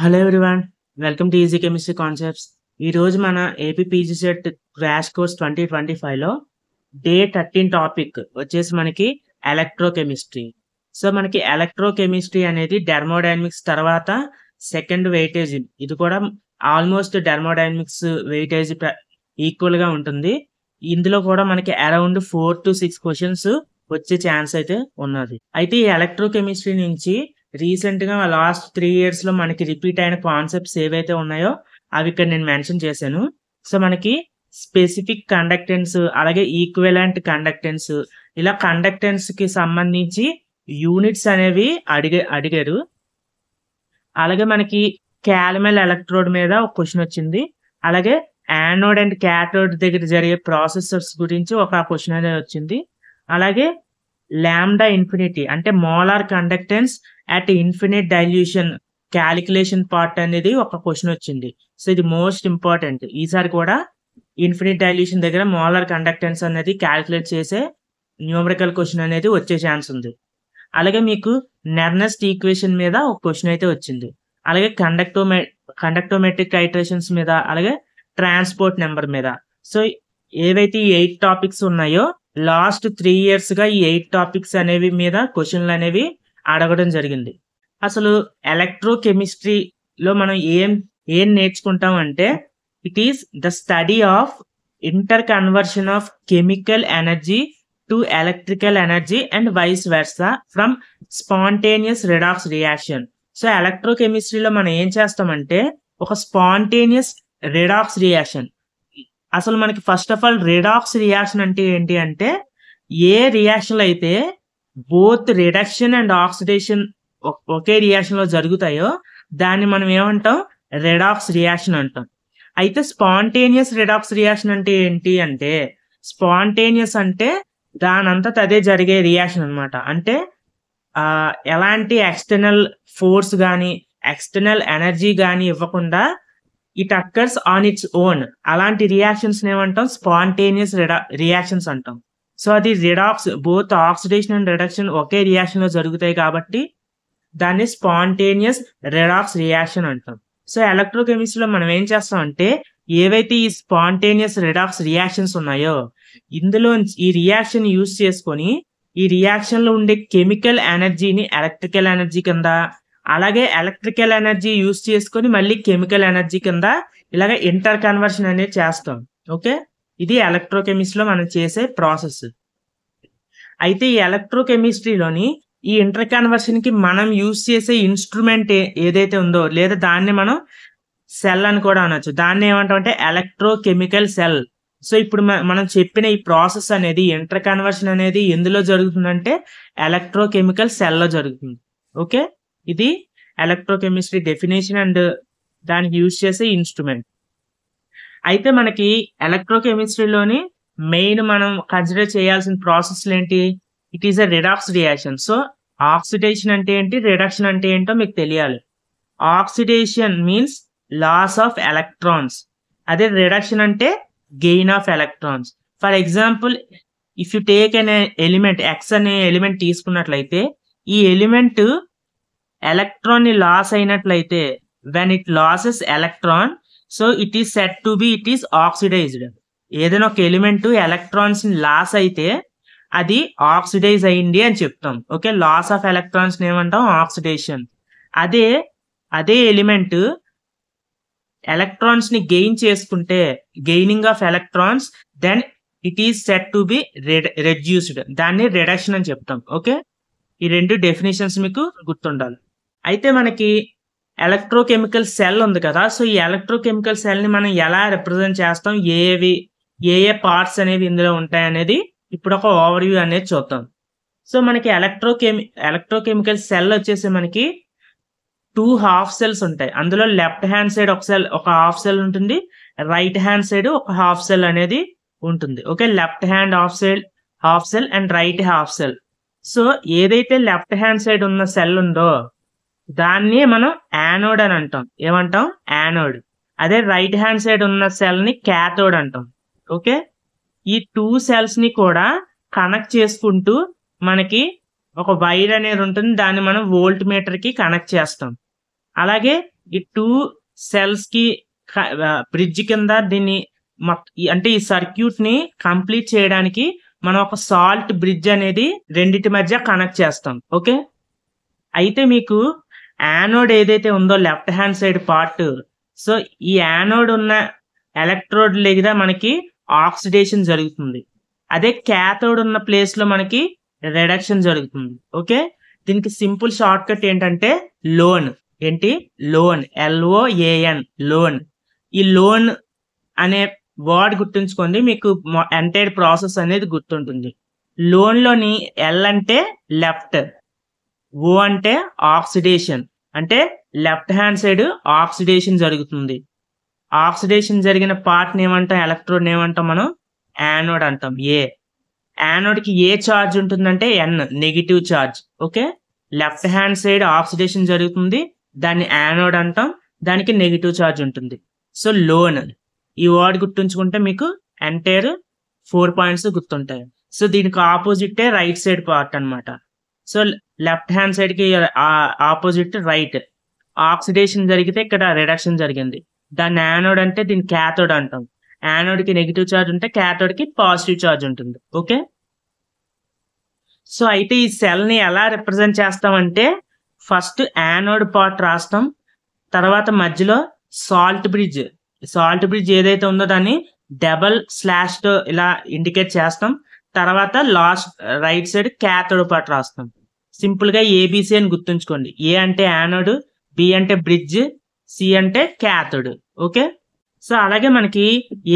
Hello everyone, welcome to easy chemistry concepts. ఈరోజు మన AP PG CET crash course 2025లో day 13 topic వచ్చేసి మనకి ఎలక్ట్రోకెమిస్ట్రీ. సో మనకి ఎలక్ట్రోకెమిస్ట్రీ అనేది థర్మోడైనమిక్స్ తర్వాత సెకండ్ వెయిటేజ్. ఇది కూడా ఆల్మోస్ట్ థర్మోడైనమిక్స్ వెయిటేజ్ ఈక్వల్గా ఉంటుంది. ఇందులో కూడా మనకి అరౌండ్ 4 to 6 క్వశ్చన్స్ వచ్చే ఛాన్స్ అయితే ఉన్నది. అయితే ఈ ఎలక్ట్రోకెమిస్ట్రీ నుంచి రీసెంట్ గా లాస్ట్ 3 years లో మనకి రిపీట్ అయిన కాన్సెప్ట్స్ ఏవైతే ఉన్నాయో అవి ఇక్కడ నేను మెన్షన్ చేశాను. సో మనకి స్పెసిఫిక్ కండక్టెన్స్, అలాగే ఈక్వివలెంట్ కండక్టెన్స్, ఇలా కండక్టెన్స్ కి సంబంధించి యూనిట్స్ అనేవి అడిగారు. అలాగే మనకి క్యాలమెల్ ఎలక్ట్రోడ్ మీద ఒక క్వశ్చన్ వచ్చింది. అలాగే యానోడ్ అండ్ క్యాథోడ్ దగ్గర జరిగే ప్రాసెసర్స్ గురించి ఒక క్వశ్చన్ అనేది వచ్చింది. అలాగే లాంబ్డా ఇన్ఫినిటీ అంటే molar conductance at infinite dilution calculation part అనేది ఒక క్వశ్చన్ వచ్చింది. సో ఇది మోస్ట్ ఇంపార్టెంట్. ఈసారి కూడా ఇన్ఫినిట్ డైల్యూషన్ దగ్గర మోలార్ కండక్టెన్స్ అనేది క్యాలిక్యులేట్ చేసే న్యూమరికల్ క్వశ్చన్ అనేది వచ్చే ఛాన్స్ ఉంది. అలాగే మీకు నెర్నస్ట్ ఈక్వేషన్ మీద ఒక క్వశ్చన్ అయితే వచ్చింది. అలాగే కండక్టోమెట్రిక్ టైట్రేషన్స్ మీద, అలాగే ట్రాన్స్పోర్ట్ నెంబర్ మీద. సో ఏవైతే ఈ 8 టాపిక్స్ ఉన్నాయో లాస్ట్ 3 years గా ఈ 8 టాపిక్స్ అనేవి మీద క్వశ్చన్లు అనేవి అడగడం జరిగింది. అసలు ఎలక్ట్రోకెమిస్ట్రీలో మనం ఏం నేర్చుకుంటాం అంటే, it is the study of interconversion of chemical energy to electrical energy and vice versa from spontaneous redox reaction. So ఎలక్ట్రోకెమిస్ట్రీలో మనం ఏం చేస్తామంటే ఒక స్పాంటేనియస్ రెడాక్స్ రియాక్షన్. అసలు మనకి first of all redox reaction అంటే ఏంటి అంటే, ఏ రియాక్షన్లు అయితే బోత్ రిడక్షన్ అండ్ ఆక్సిడేషన్ ఒకే రియాక్షన్ లో జరుగుతాయో దాన్ని మనం ఏమంటాం, రెడాక్స్ రియాక్షన్ అంటాం. అయితే స్పాంటేనియస్ రెడాక్స్ రియాక్షన్ అంటే ఏంటి అంటే, స్పాంటేనియస్ అంటే దానంతట అదే జరిగే రియాక్షన్ అనమాట. అంటే ఎలాంటి ఎక్స్టర్నల్ ఫోర్స్ కానీ ఎక్స్టర్నల్ ఎనర్జీ కానీ ఇవ్వకుండా it occurs on its own. అలాంటి రియాక్షన్స్ ఏమంటాం, స్పాంటేనియస్ రియాక్షన్స్ అంటాం. సో అది redox, both oxidation and reduction okay reaction లో జరుగుతాయి కాబట్టి దాన్ని స్పాంటేనియస్ రెడాక్స్ రియాక్షన్ అంటాం. సో ఎలక్ట్రోకెమిస్ట్రీలో మనం ఏం చేస్తాం అంటే, ఏవైతే ఈ స్పాంటేనియస్ రెడాక్స్ రియాక్షన్స్ ఉన్నాయో ఇందులో ఈ రియాక్షన్ యూజ్ చేసుకొని ఈ రియాక్షన్ లో ఉండే కెమికల్ ఎనర్జీని ఎలక్ట్రికల్ ఎనర్జీ కింద, అలాగే ఎలక్ట్రికల్ ఎనర్జీ యూజ్ చేసుకొని మళ్ళీ కెమికల్ ఎనర్జీ కింద ఇలాగ ఇంటర్ కన్వర్షన్ అనేది చేస్తాం. ఓకే, ఇది ఎలక్ట్రోకెమిస్ట్రీలో మనం చేసే ప్రాసెస్. అయితే ఈ ఎలక్ట్రోకెమిస్ట్రీలోని ఈ ఇంటర్ కన్వర్షన్ కి మనం యూజ్ చేసే ఇన్స్ట్రుమెంట్ ఏదైతే ఉందో, లేదా దాన్ని మనం సెల్ అని కూడా అనొచ్చు. దాన్ని ఏమంటాం అంటే ఎలక్ట్రోకెమికల్ సెల్. సో ఇప్పుడు మనం చెప్పిన ఈ ప్రాసెస్ అనేది, ఇంటర్ కన్వర్షన్ అనేది ఎందులో జరుగుతుందంటే ఎలక్ట్రోకెమికల్ సెల్ లో జరుగుతుంది. ఓకే, ఇది ఎలక్ట్రోకెమిస్ట్రీ డెఫినేషన్ అండ్ దానికి యూజ్ చేసే ఇన్స్ట్రుమెంట్. అయితే మనకి ఎలక్ట్రోకెమిస్ట్రీలోని మెయిన్ మనం కన్సిడర్ చేయాల్సిన ప్రాసెస్లు ఏంటి, it is a redox reaction. So oxidation అంటే ఏంటి, రిడక్షన్ అంటే ఏంటో మీకు తెలియాలి. Oxidation means loss of electrons, అదే రిడక్షన్ అంటే gain of electrons. For example, if you take an element X అనే ఎలిమెంట్ తీసుకున్నట్లయితే, ఈ ఎలిమెంట్ ఎలక్ట్రాన్ ని లాస్ అయినట్లయితే, when it loses electron, so it is set to be it is oxidized. ఏదైనా ఒక element electrons ని loss అయితే అది ఆక్సిడైజ్ అయింది అని చెప్తాం. ఓకే, లాస్ ఆఫ్ ఎలక్ట్రాన్స్ ఏమంటాం, ఆక్సిడేషన్. అదే ఎలిమెంట్ ఎలక్ట్రాన్స్ ని గెయిన్ చేసుకుంటే, gaining of electrons, then it is set to be reduced, దాన్ని రిడక్షన్ అని చెప్తాం. ఓకే, ఈ రెండు డెఫినేషన్స్ మీకు గుర్తుండాలి. అయితే మనకి ఎలక్ట్రోకెమికల్ సెల్ ఉంది కదా, సో ఈ ఎలక్ట్రోకెమికల్ సెల్ ని మనం ఎలా రిప్రజెంట్ చేస్తాం, ఏ పార్ట్స్ అనేవి ఇందులో ఉంటాయి అనేది ఇప్పుడు ఒక ఓవర్ వ్యూ అనేది చూద్దాం. సో మనకి ఎలక్ట్రోకెమికల్ సెల్ వచ్చేసి మనకి 2 హాఫ్ సెల్స్ ఉంటాయి. అందులో లెఫ్ట్ హ్యాండ్ సైడ్ ఒక హాఫ్ సెల్ ఉంటుంది, రైట్ హ్యాండ్ సైడ్ ఒక హాఫ్ సెల్ అనేది ఉంటుంది. Okay, left hand half cell and right half cell. So ఏదైతే లెఫ్ట్ హ్యాండ్ సైడ్ ఉన్న సెల్ ఉందో దాన్ని మనం యానోడ్ అని అంటాం. ఏమంటాం, యానోడ్. అదే రైట్ హ్యాండ్ సైడ్ ఉన్న సెల్ ని క్యాథోడ్ అంటాం. ఓకే, ఈ 2 సెల్స్ ని కూడా కనెక్ట్ చేసుకుంటూ మనకి ఒక వైర్ అనేది ఉంటుంది, దాన్ని మనం వోల్ట్ మీటర్ కి కనెక్ట్ చేస్తాం. అలాగే ఈ 2 సెల్స్ కి బ్రిడ్జ్ కింద దీన్ని అంటే ఈ సర్క్యూట్ ని కంప్లీట్ చేయడానికి మనం ఒక సాల్ట్ బ్రిడ్జ్ అనేది రెండిటి మధ్య కనెక్ట్ చేస్తాం. ఓకే, అయితే మీకు యానోడ్ ఏదైతే ఉందో left hand side part, so ఈ యానోడ్ ఉన్న ఎలక్ట్రోడ్ దగ్గర మనకి ఆక్సిడేషన్ జరుగుతుంది. అదే క్యాథోడ్ ఉన్న ప్లేస్ లో మనకి రిడక్షన్ జరుగుతుంది. ఓకే, దీనికి సింపుల్ షార్ట్ కట్ ఏంటంటే లోన్. ఏంటి లోన్? LOAN, loan. ఈ లోన్ అనే వర్డ్ గుర్తుంచుకోండి, మీకు ఎంటైర్ ప్రాసెస్ అనేది గుర్తుంటుంది. లోన్ లోని L అంటే లెఫ్ట్, O అంటే ఆక్సిడేషన్, అంటే లెఫ్ట్ హ్యాండ్ సైడ్ ఆక్సిడేషన్ జరుగుతుంది. ఆక్సిడేషన్ జరిగిన పార్ట్ ఏమంటాం? ఎలక్ట్రోడ్ ఏమంటాం మనం? యానోడ్ అంటాం. యానోడ్ కి ఏ చార్జ్ ఉంటుందంటే N, negative charge. Okay, left hand side oxidation జరుగుతుంది, దాన్ని యానోడ్ అంటాం, దానికి నెగిటివ్ చార్జ్ ఉంటుంది. సో లోన్ ఈ వర్డ్ గుర్తుంచుకుంటే మీకు ఎంటైర్ 4 పాయింట్స్ గుర్తుంటాయి. సో దీనికి ఆపోజిట్ రైట్ సైడ్ పార్ట్ అన్నమాట. సో లెఫ్ట్ హ్యాండ్ సైడ్ కి ఆపోజిట్ రైట్, ఆక్సిడేషన్ జరిగితే ఇక్కడ రిడక్షన్ జరిగింది, దాన్ని యానోడ్ అంటే దీన్ని క్యాథోడ్ అంటాం. యానోడ్ కి నెగిటివ్ చార్జ్ ఉంటే క్యాథోడ్ కి పాజిటివ్ చార్జ్ ఉంటుంది. ఓకే, సో అయితే ఈ సెల్ ని ఎలా రిప్రజెంట్ చేస్తామంటే ఫస్ట్ యానోడ్ పార్ట్ రాస్తాం, తర్వాత మధ్యలో సాల్ట్ బ్రిడ్జ్ ఏదైతే ఉందో దాన్ని డబల్ స్లాష్ తో ఇలా ఇండికేట్ చేస్తాం, తర్వాత last right side cathode part రాస్తాం. సింపుల్ గా ABC అని గుర్తుంచుకోండి. A అంటే యానోడ్, B అంటే బ్రిడ్జ్, C అంటే క్యాథోడ్. ఓకే, సో అలాగే మనకి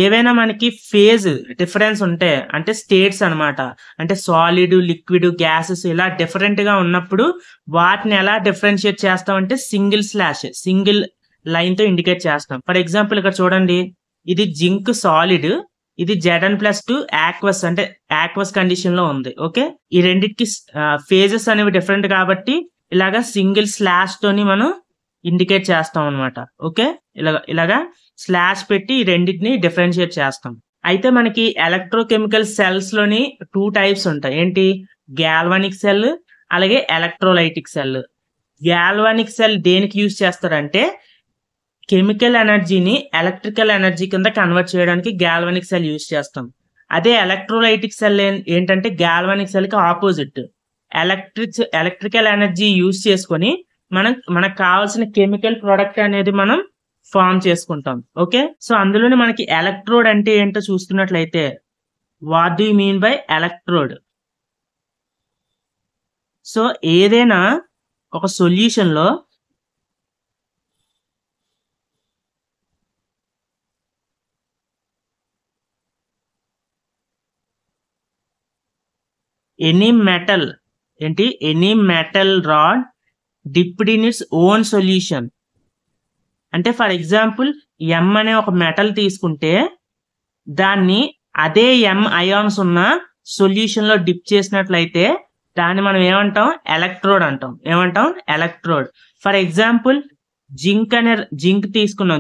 ఏవైనా మనకి ఫేజ్ డిఫరెన్స్ ఉంటే అంటే స్టేట్స్ అన్నమాట, అంటే సాలిడ్, లిక్విడ్, గ్యాసెస్ ఇలా డిఫరెంట్ గా ఉన్నప్పుడు వాటిని ఎలా డిఫరెన్షియేట్ చేస్తామంటే సింగిల్ లైన్ తో ఇండికేట్ చేస్తాం. ఫర్ ఎగ్జాంపుల్ ఇక్కడ చూడండి, ఇది జింక్ సాలిడ్, ఇది Zn+2 ఆక్వస్, అంటే ఆక్వస్ కండిషన్ లో ఉంది. ఓకే, ఈ రెండింటికి ఫేజెస్ అనేవి డిఫరెంట్ కాబట్టి ఇలాగా సింగిల్ స్లాష్ తోని మనం ఇండికేట్ చేస్తాం అనమాట. ఓకే, ఇలాగా స్లాష్ పెట్టి ఈ రెండింటిని డిఫరెన్షియేట్ చేస్తాం. అయితే మనకి ఎలక్ట్రోకెమికల్ సెల్స్ లోని 2 టైప్స్ ఉంటాయి. ఏంటి? గ్యాల్వానిక్ సెల్, అలాగే ఎలక్ట్రోలైటిక్ సెల్. గ్యాల్వానిక్ సెల్ దేనికి యూజ్ చేస్తారంటే కెమికల్ ఎనర్జీని ఎలక్ట్రికల్ ఎనర్జీ కింద కన్వర్ట్ చేయడానికి గ్యాల్వానిక్ సెల్ యూజ్ చేస్తాం. అదే ఎలక్ట్రోలైటిక్ సెల్ ఏంటంటే గ్యాల్వానిక్ సెల్ కి ఆపోజిట్, ఎలక్ట్రికల్ ఎనర్జీ యూజ్ చేసుకొని మనకు కావాల్సిన కెమికల్ ప్రొడక్ట్ అనేది మనం ఫామ్ చేసుకుంటాం. ఓకే, సో అందులోనే మనకి ఎలక్ట్రోడ్ అంటే ఏంటో చూస్తున్నట్లయితే what do you mean by electrode? So ఏదైనా ఒక సొల్యూషన్ లో any metal rod dipped in its own solution. అంటే ఫర్ ఎగ్జాంపుల్ M అనే ఒక మెటల్ తీసుకుంటే దాన్ని అదే M అయాన్స్ ఉన్న సొల్యూషన్ లో డిప్ చేసినట్లయితే దాన్ని మనం ఏమంటాం? ఎలక్ట్రోడ్ అంటాం. ఏమంటాం? Electrode. For example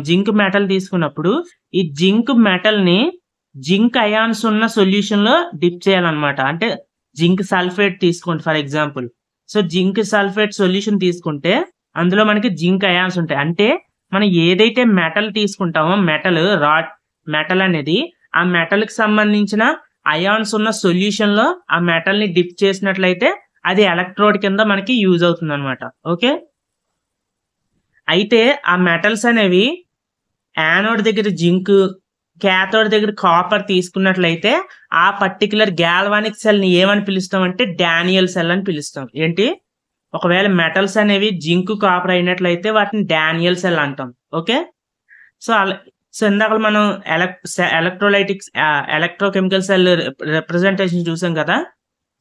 zinc metal తీసుకున్నప్పుడు ఈ జింక్ మెటల్ ని జింక్ అయాన్స్ ఉన్న సొల్యూషన్ లో డిప్ చేయాలన్నమాట. అంటే జింక్ సల్ఫేట్ తీసుకోండి for example. So zinc sulphate solution తీసుకుంటే అందులో మనకి జింక్ అయాన్స్ ఉంటాయి. అంటే మనం ఏదైతే మెటల్ తీసుకుంటామో మెటల్ అనేది ఆ మెటల్ కి సంబంధించిన అయాన్స్ ఉన్న సొల్యూషన్ లో ఆ మెటల్ ని డిప్ చేసినట్లయితే అది ఎలక్ట్రోడ్ కింద మనకి యూజ్ అవుతుంది అనమాట. ఓకే, అయితే ఆ మెటల్స్ అనేవి యానోడ్ దగ్గర జింక్, క్యాథోడ్ దగ్గర కాపర్ తీసుకున్నట్లయితే ఆ పర్టికులర్ గ్యాల్వానిక్ సెల్ ని ఏమని పిలుస్తాం అంటే డానియల్ సెల్ అని పిలుస్తాం. ఏంటి? ఒకవేళ మెటల్స్ అనేవి జింక్, కాపర్ అయినట్లయితే వాటిని డానియల్ సెల్ అంటాం. ఓకే, సో ఇందాక మనం ఎలక్ట్రోకెమికల్ సెల్ రిప్రజెంటేషన్ చూసాం కదా.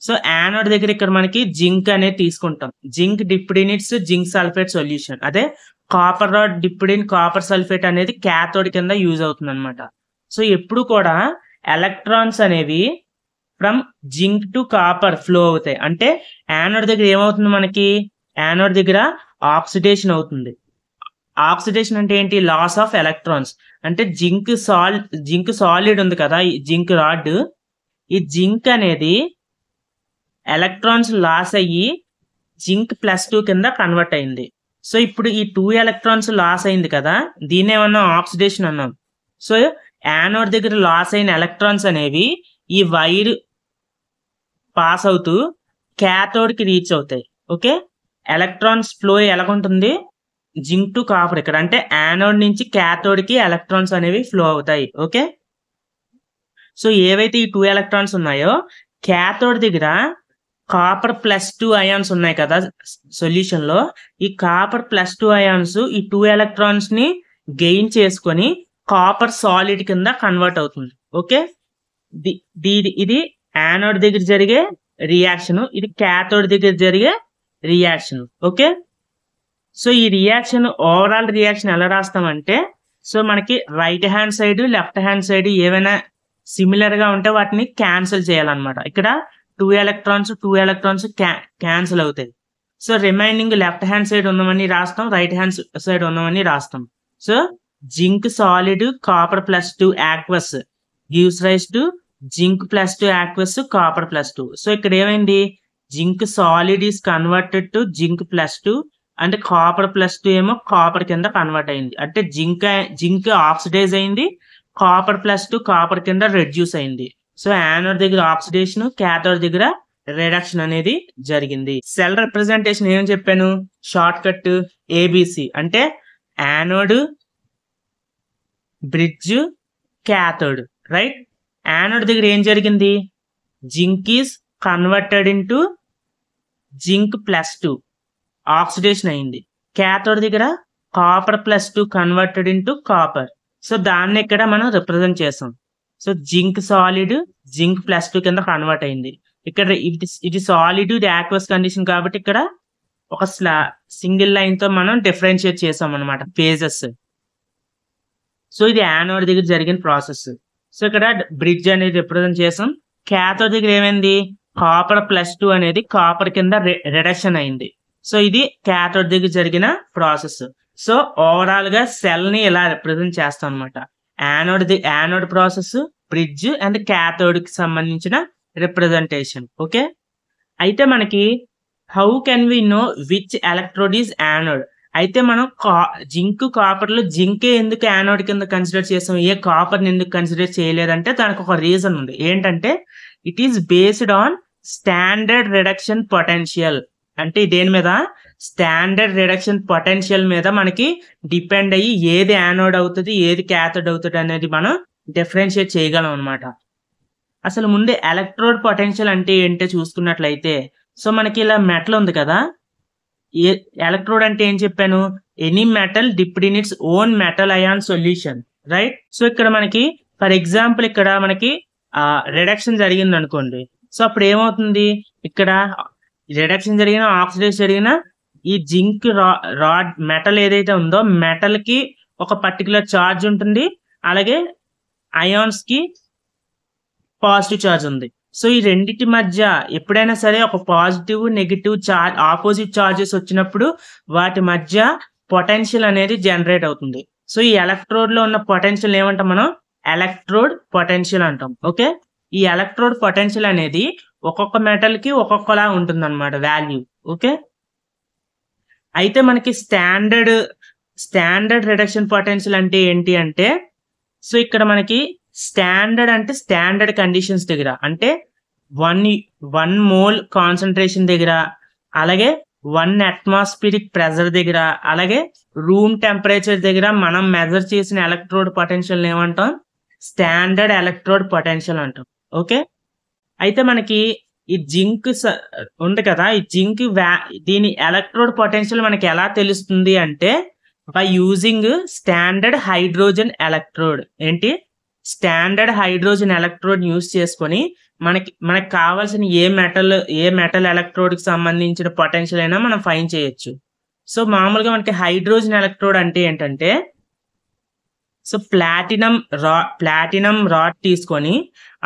సో యానోడ్ దగ్గర ఇక్కడ మనకి జింక్ అనేది తీసుకుంటాం, zinc dipped in its zinc sulphate solution. అదే copper rod dipped in copper sulphate అనేది క్యాథోడ్ కింద యూజ్ అవుతుంది అనమాట. సో ఎప్పుడు కూడా ఎలక్ట్రాన్స్ అనేవి from zinc to copper flow అవుతాయి. అంటే యానోడ్ దగ్గర ఏమవుతుంది? మనకి యానోడ్ దగ్గర ఆక్సిడేషన్ అవుతుంది. ఆక్సిడేషన్ అంటే ఏంటి? Loss of electrons. అంటే జింక్ సాలిడ్ ఉంది కదా, ఈ జింక్ రాడ్, ఈ జింక్ అనేది ఎలక్ట్రాన్స్ లాస్ అయ్యి జింక్+2 కింద కన్వర్ట్ అయింది. సో ఇప్పుడు ఈ 2 ఎలక్ట్రాన్స్ లాస్ అయింది కదా, దీన్ని ఏమన్నా ఆక్సిడేషన్ అన్నాం. సో యానోడ్ దగ్గర లాస్ అయిన ఎలక్ట్రాన్స్ అనేవి ఈ వైర్ పాస్ అవుతూ క్యాథోడ్ కి రీచ్ అవుతాయి. ఓకే, ఎలక్ట్రాన్స్ ఫ్లో ఎలాగుంటుంది, జింక్ టు కాపర్ ఇక్కడ, అంటే యానోడ్ నుంచి క్యాథోడ్ కి ఎలక్ట్రాన్స్ అనేవి ఫ్లో అవుతాయి. ఓకే, సో ఏవైతే ఈ 2 ఎలక్ట్రాన్స్ ఉన్నాయో క్యాథోడ్ దగ్గర కాపర్ +2 అయాన్స్ ఉన్నాయి కదా సొల్యూషన్ లో, ఈ కాపర్ +2 అయాన్స్ ఈ 2 ఎలక్ట్రాన్స్ ని గెయిన్ చేసుకొని కాపర్ సాలిడ్ కింద కన్వర్ట్ అవుతుంది. ఓకే, ఇది యానోడ్ దగ్గర జరిగే రియాక్షన్, ఇది క్యాథోడ్ దగ్గర జరిగే రియాక్షన్. ఓకే, సో ఈ రియాక్షన్ ఓవరాల్ రియాక్షన్ ఎలా రాస్తామంటే, సో మనకి right hand side left hand side ఏమైనా సిమిలర్ గా ఉంటే వాటిని క్యాన్సిల్ చేయాలన్నమాట. ఇక్కడ 2 ఎలక్ట్రాన్స్ క్యాన్సిల్ అవుతాయి. So remaining left hand side ఉన్నవన్నీ రాస్తాం, రైట్ హ్యాండ్ సైడ్ ఉన్నవన్నీ రాస్తాం. So zinc solid copper +2 aqueous gives rise to zinc +2 aqueous copper +2. So ఇక్కడ ఏమైంది, zinc solid is converted to zinc +2 అంటే కాపర్ +2 ఏమో కాపర్ కింద కన్వర్ట్ అయింది. అంటే జింక్ ఆక్సిడైజ్ అయింది, కాపర్ +2 కాపర్ కింద రెడ్యూస్ అయింది. సో యానోడ్ దగ్గర ఆక్సిడేషన్, క్యాథోడ్ దగ్గర రిడక్షన్ అనేది జరిగింది. సెల్ రిప్రజెంటేషన్ ఏం చెప్పాను, షార్ట్ కట్ ఏబిసి, అంటే anode, bridge, cathode. Right, anode దగ్గర ఏం జరిగింది, zinc is converted into zinc +2 oxidation అయింది. క్యాథోడ్ దగ్గర copper +2 converted into copper. So దాన్ని ఇక్కడ మనం రిప్రజెంట్ చేసాం. సో జింక్ సాలిడ్ జింక్ +2 కింద కన్వర్ట్ అయింది. ఇక్కడ ఇది సాలిడ్, ఇది యాక్వస్ కండిషన్ కాబట్టి ఇక్కడ ఒక సింగిల్ లైన్ తో మనం డిఫరెన్షియేట్ చేసాం అనమాట ఫేజెస్. సో ఇది యానోడ్ దగ్గర జరిగిన ప్రాసెస్. సో ఇక్కడ బ్రిడ్జ్ అనేది రిప్రజెంట్ చేసాం. క్యాథోడ్ దగ్గర ఏమైంది, కాపర్ +2 అనేది కాపర్ కింద రిడక్షన్ అయింది. సో ఇది క్యాథోడ్ దగ్గర జరిగిన ప్రాసెస్. సో ఓవరాల్ గా సెల్ ని ఇలా రిప్రజెంట్ చేస్తాం అనమాట. Anode process, bridge and cathode కి సంబంధించిన రిప్రజెంటేషన్. ఓకే, అయితే మనకి how can we know which electrode is anode. అయితే మనం జింక్ కాపర్ లో జింకే ఎందుకు యానోడ్ కింద కన్సిడర్ చేసాం, ఏ కాపర్ ని ఎందుకు కన్సిడర్ చేయలేదంటే దానికి ఒక రీజన్ ఉంది. ఏంటంటే it is based on standard reduction potential. అంటే దేని మీద, స్టాండర్డ్ రిడక్షన్ పొటెన్షియల్ మీద మనకి డిపెండ్ అయ్యి ఏది యానోడ్ అవుతుంది ఏది క్యాథోడ్ అవుతుంది అనేది మనం డిఫరెన్షియేట్ చేయగలం అనమాట. అసలు ముందే ఎలక్ట్రోడ్ పొటెన్షియల్ అంటే ఏంటో చూసుకున్నట్లయితే, సో మనకి ఇలా మెటల్ ఉంది కదా, ఎలక్ట్రోడ్ అంటే ఏం చెప్పాను, any metal dipped in its own metal ion solution. Right, so ఇక్కడ మనకి ఫర్ ఎగ్జాంపుల్ ఇక్కడ మనకి రిడక్షన్ జరిగింది అనుకోండి. సో అప్పుడు ఏమవుతుంది, ఇక్కడ రిడక్షన్ జరిగిన ఆక్సిడేషన్ జరిగిన ఈ జింక్ రాడ్ మెటల్ ఏదైతే ఉందో మెటల్ కి ఒక పర్టికులర్ చార్జ్ ఉంటుంది, అలాగే అయాన్స్ కి పాజిటివ్ చార్జ్ ఉంది. సో ఈ రెండింటి మధ్య ఎప్పుడైనా సరే ఒక positive negative charge opposite charges వచ్చినప్పుడు వాటి మధ్య పొటెన్షియల్ అనేది జనరేట్ అవుతుంది. సో ఈ ఎలక్ట్రోడ్ లో ఉన్న పొటెన్షియల్ ఏమంటాం మనం, ఎలక్ట్రోడ్ పొటెన్షియల్ అంటాం. ఓకే, ఈ ఎలక్ట్రోడ్ పొటెన్షియల్ అనేది ఒక్కొక్క మెటల్ కి ఒక్కొక్కలా ఉంటుంది అనమాట వాల్యూ. ఓకే, అయితే మనకి స్టాండర్డ్ రిడక్షన్ పొటెన్షియల్ అంటే ఏంటి అంటే, సో ఇక్కడ మనకి స్టాండర్డ్ అంటే స్టాండర్డ్ కండిషన్స్ దగ్గర, అంటే 1 మోల్ కాన్సన్ట్రేషన్ దగ్గర, అలాగే 1 అట్మాస్ఫిరిక్ ప్రెషర్ దగ్గర, అలాగే రూమ్ టెంపరేచర్ దగ్గర మనం మెజర్ చేసిన ఎలక్ట్రోడ్ పొటెన్షియల్ ఏమంటాం, స్టాండర్డ్ ఎలక్ట్రోడ్ పొటెన్షియల్ అంటాం. ఓకే, అయితే మనకి ఈ జింక్ ఉంది కదా, ఈ జింక్ దీని ఎలక్ట్రోడ్ పొటెన్షియల్ మనకి ఎలా తెలుస్తుంది అంటే by using standard hydrogen electrode. ఏంటి, స్టాండర్డ్ హైడ్రోజన్ ఎలక్ట్రోడ్ యూజ్ చేసుకొని మనకి కావాల్సిన ఏ మెటల్ ఎలక్ట్రోడ్ కి సంబంధించిన పొటెన్షియల్ అయినా మనం ఫైండ్ చేయొచ్చు. సో మామూలుగా మనకి హైడ్రోజన్ ఎలక్ట్రోడ్ అంటే ఏంటంటే, సో ప్లాటినం రాడ్ తీసుకొని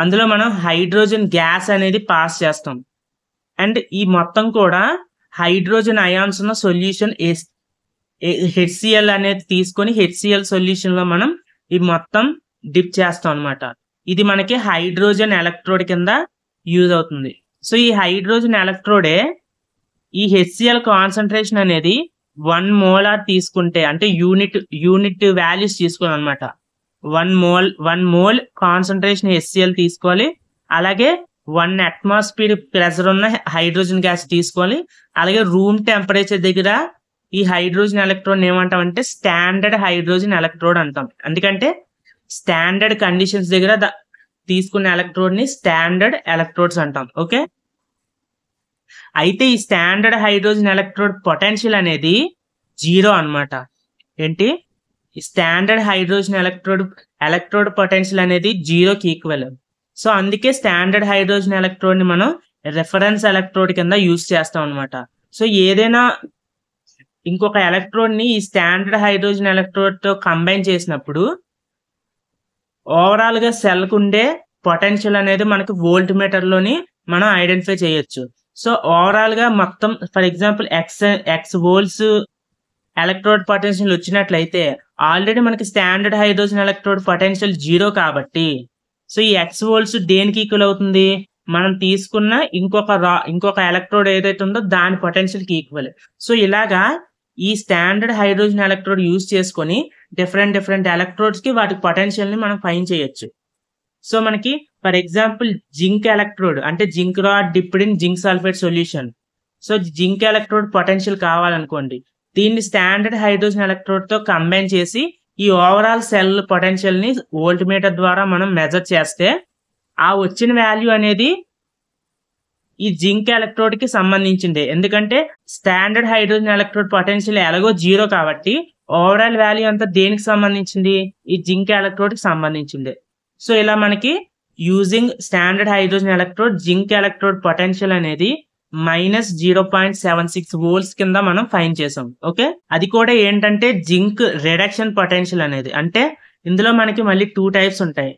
అందులో మనం హైడ్రోజన్ గ్యాస్ అనేది పాస్ చేస్తాం. అండ్ ఈ మొత్తం కూడా హైడ్రోజన్ అయాన్స్ ఉన్న సొల్యూషన్ HCl అనేది తీసుకొని HCl సొల్యూషన్ లో మనం ఈ మొత్తం డిప్ చేస్తాం అనమాట. ఇది మనకి హైడ్రోజన్ ఎలక్ట్రోడ్ కింద యూజ్ అవుతుంది. సో ఈ హైడ్రోజన్ ఎలక్ట్రోడే ఈ HCl కాన్సన్ట్రేషన్ అనేది 1 మోలార్ తీసుకుంటే అంటే యూనిట్ వాల్యూస్ తీసుకోవాలన్నమాట. 1 మోల్ కాన్సంట్రేషన్ HCl తీసుకోవాలి. అలాగే 1 అట్మాస్ఫియర్ ప్రెషర్ ఉన్న హైడ్రోజన్ గ్యాస్ తీసుకోవాలి. అలాగే రూమ్ టెంపరేచర్ దగ్గర ఈ హైడ్రోజన్ ఎలక్ట్రోడ్ ఏమంటామంటే స్టాండర్డ్ హైడ్రోజన్ ఎలక్ట్రోడ్ అంటాం. ఎందుకంటే స్టాండర్డ్ కండిషన్స్ దగ్గర తీసుకున్న ఎలక్ట్రోడ్ ని స్టాండర్డ్ ఎలక్ట్రోడ్స్ అంటాం. ఓకే, అయితే ఈ స్టాండర్డ్ హైడ్రోజన్ ఎలక్ట్రోడ్ పొటెన్షియల్ అనేది 0 అన్నమాట. ఏంటి, ఈ స్టాండర్డ్ హైడ్రోజన్ ఎలక్ట్రోడ్ పొటెన్షియల్ అనేది 0కి ఈక్వల్. సో అందుకే స్టాండర్డ్ హైడ్రోజన్ ఎలక్ట్రోడ్ ని మనం రెఫరెన్స్ ఎలక్ట్రోడ్ కింద యూజ్ చేస్తాం అనమాట. సో ఏదైనా ఇంకొక ఎలక్ట్రోడ్ ని ఈ స్టాండర్డ్ హైడ్రోజన్ ఎలక్ట్రోడ్ తో కంబైన్ చేసినప్పుడు ఓవరాల్ గా సెల్ కు ఉండే పొటెన్షియల్ అనేది మనకి వోల్ట్ మీటర్ లోని మనం ఐడెంటిఫై చేయొచ్చు. సో ఓవరాల్ గా మొత్తం for example X volts electrode potential వచ్చినట్లయితే ఆల్రెడీ మనకి స్టాండర్డ్ హైడ్రోజన్ ఎలక్ట్రోడ్ పొటెన్షియల్ 0 కాబట్టి సో ఈ ఎక్స్ వోల్ట్స్ దేనికి ఈక్వల్ అవుతుంది, మనం తీసుకున్న ఇంకొక ఎలక్ట్రోడ్ ఏదైతే ఉందో దాని పొటెన్షియల్ కి ఈక్వల్. సో ఇలాగా ఈ స్టాండర్డ్ హైడ్రోజన్ ఎలక్ట్రోడ్ యూజ్ చేసుకొని డిఫరెంట్ ఎలక్ట్రోడ్స్ కి వాటి పొటెన్షియల్ ని మనం ఫైండ్ చేయొచ్చు. సో మనకి ఫర్ ఎగ్జాంపుల్ జింక్ ఎలక్ట్రోడ్ అంటే zinc rod dipped in zinc sulphate solution. So zinc electrode potential కావాలనుకోండి, దీన్ని స్టాండర్డ్ హైడ్రోజన్ ఎలక్ట్రోడ్ తో కంబైన్ చేసి ఈ ఓవరాల్ సెల్ పొటెన్షియల్ ని వోల్ట్ మీటర్ ద్వారా మనం మెజర్ చేస్తే ఆ వచ్చిన వాల్యూ అనేది ఈ జింక్ ఎలక్ట్రోడ్ కి సంబంధించింది. ఎందుకంటే స్టాండర్డ్ హైడ్రోజన్ ఎలక్ట్రోడ్ పొటెన్షియల్ ఎలాగో 0 కాబట్టి ఓవరాల్ వాల్యూ అంతా దేనికి సంబంధించింది, ఈ జింక్ ఎలక్ట్రోడ్ కి సంబంధించింది. సో ఇలా మనకి using standard hydrogen electrode zinc electrode potential అనేది -0.76 వోల్ట్స్ కింద మనం ఫైండ్ చేసాం. ఓకే, అది కూడా ఏంటంటే జింక్ రిడక్షన్ పొటెన్షియల్ అనేది. అంటే ఇందులో మనకి మళ్ళీ 2 టైప్స్ ఉంటాయి,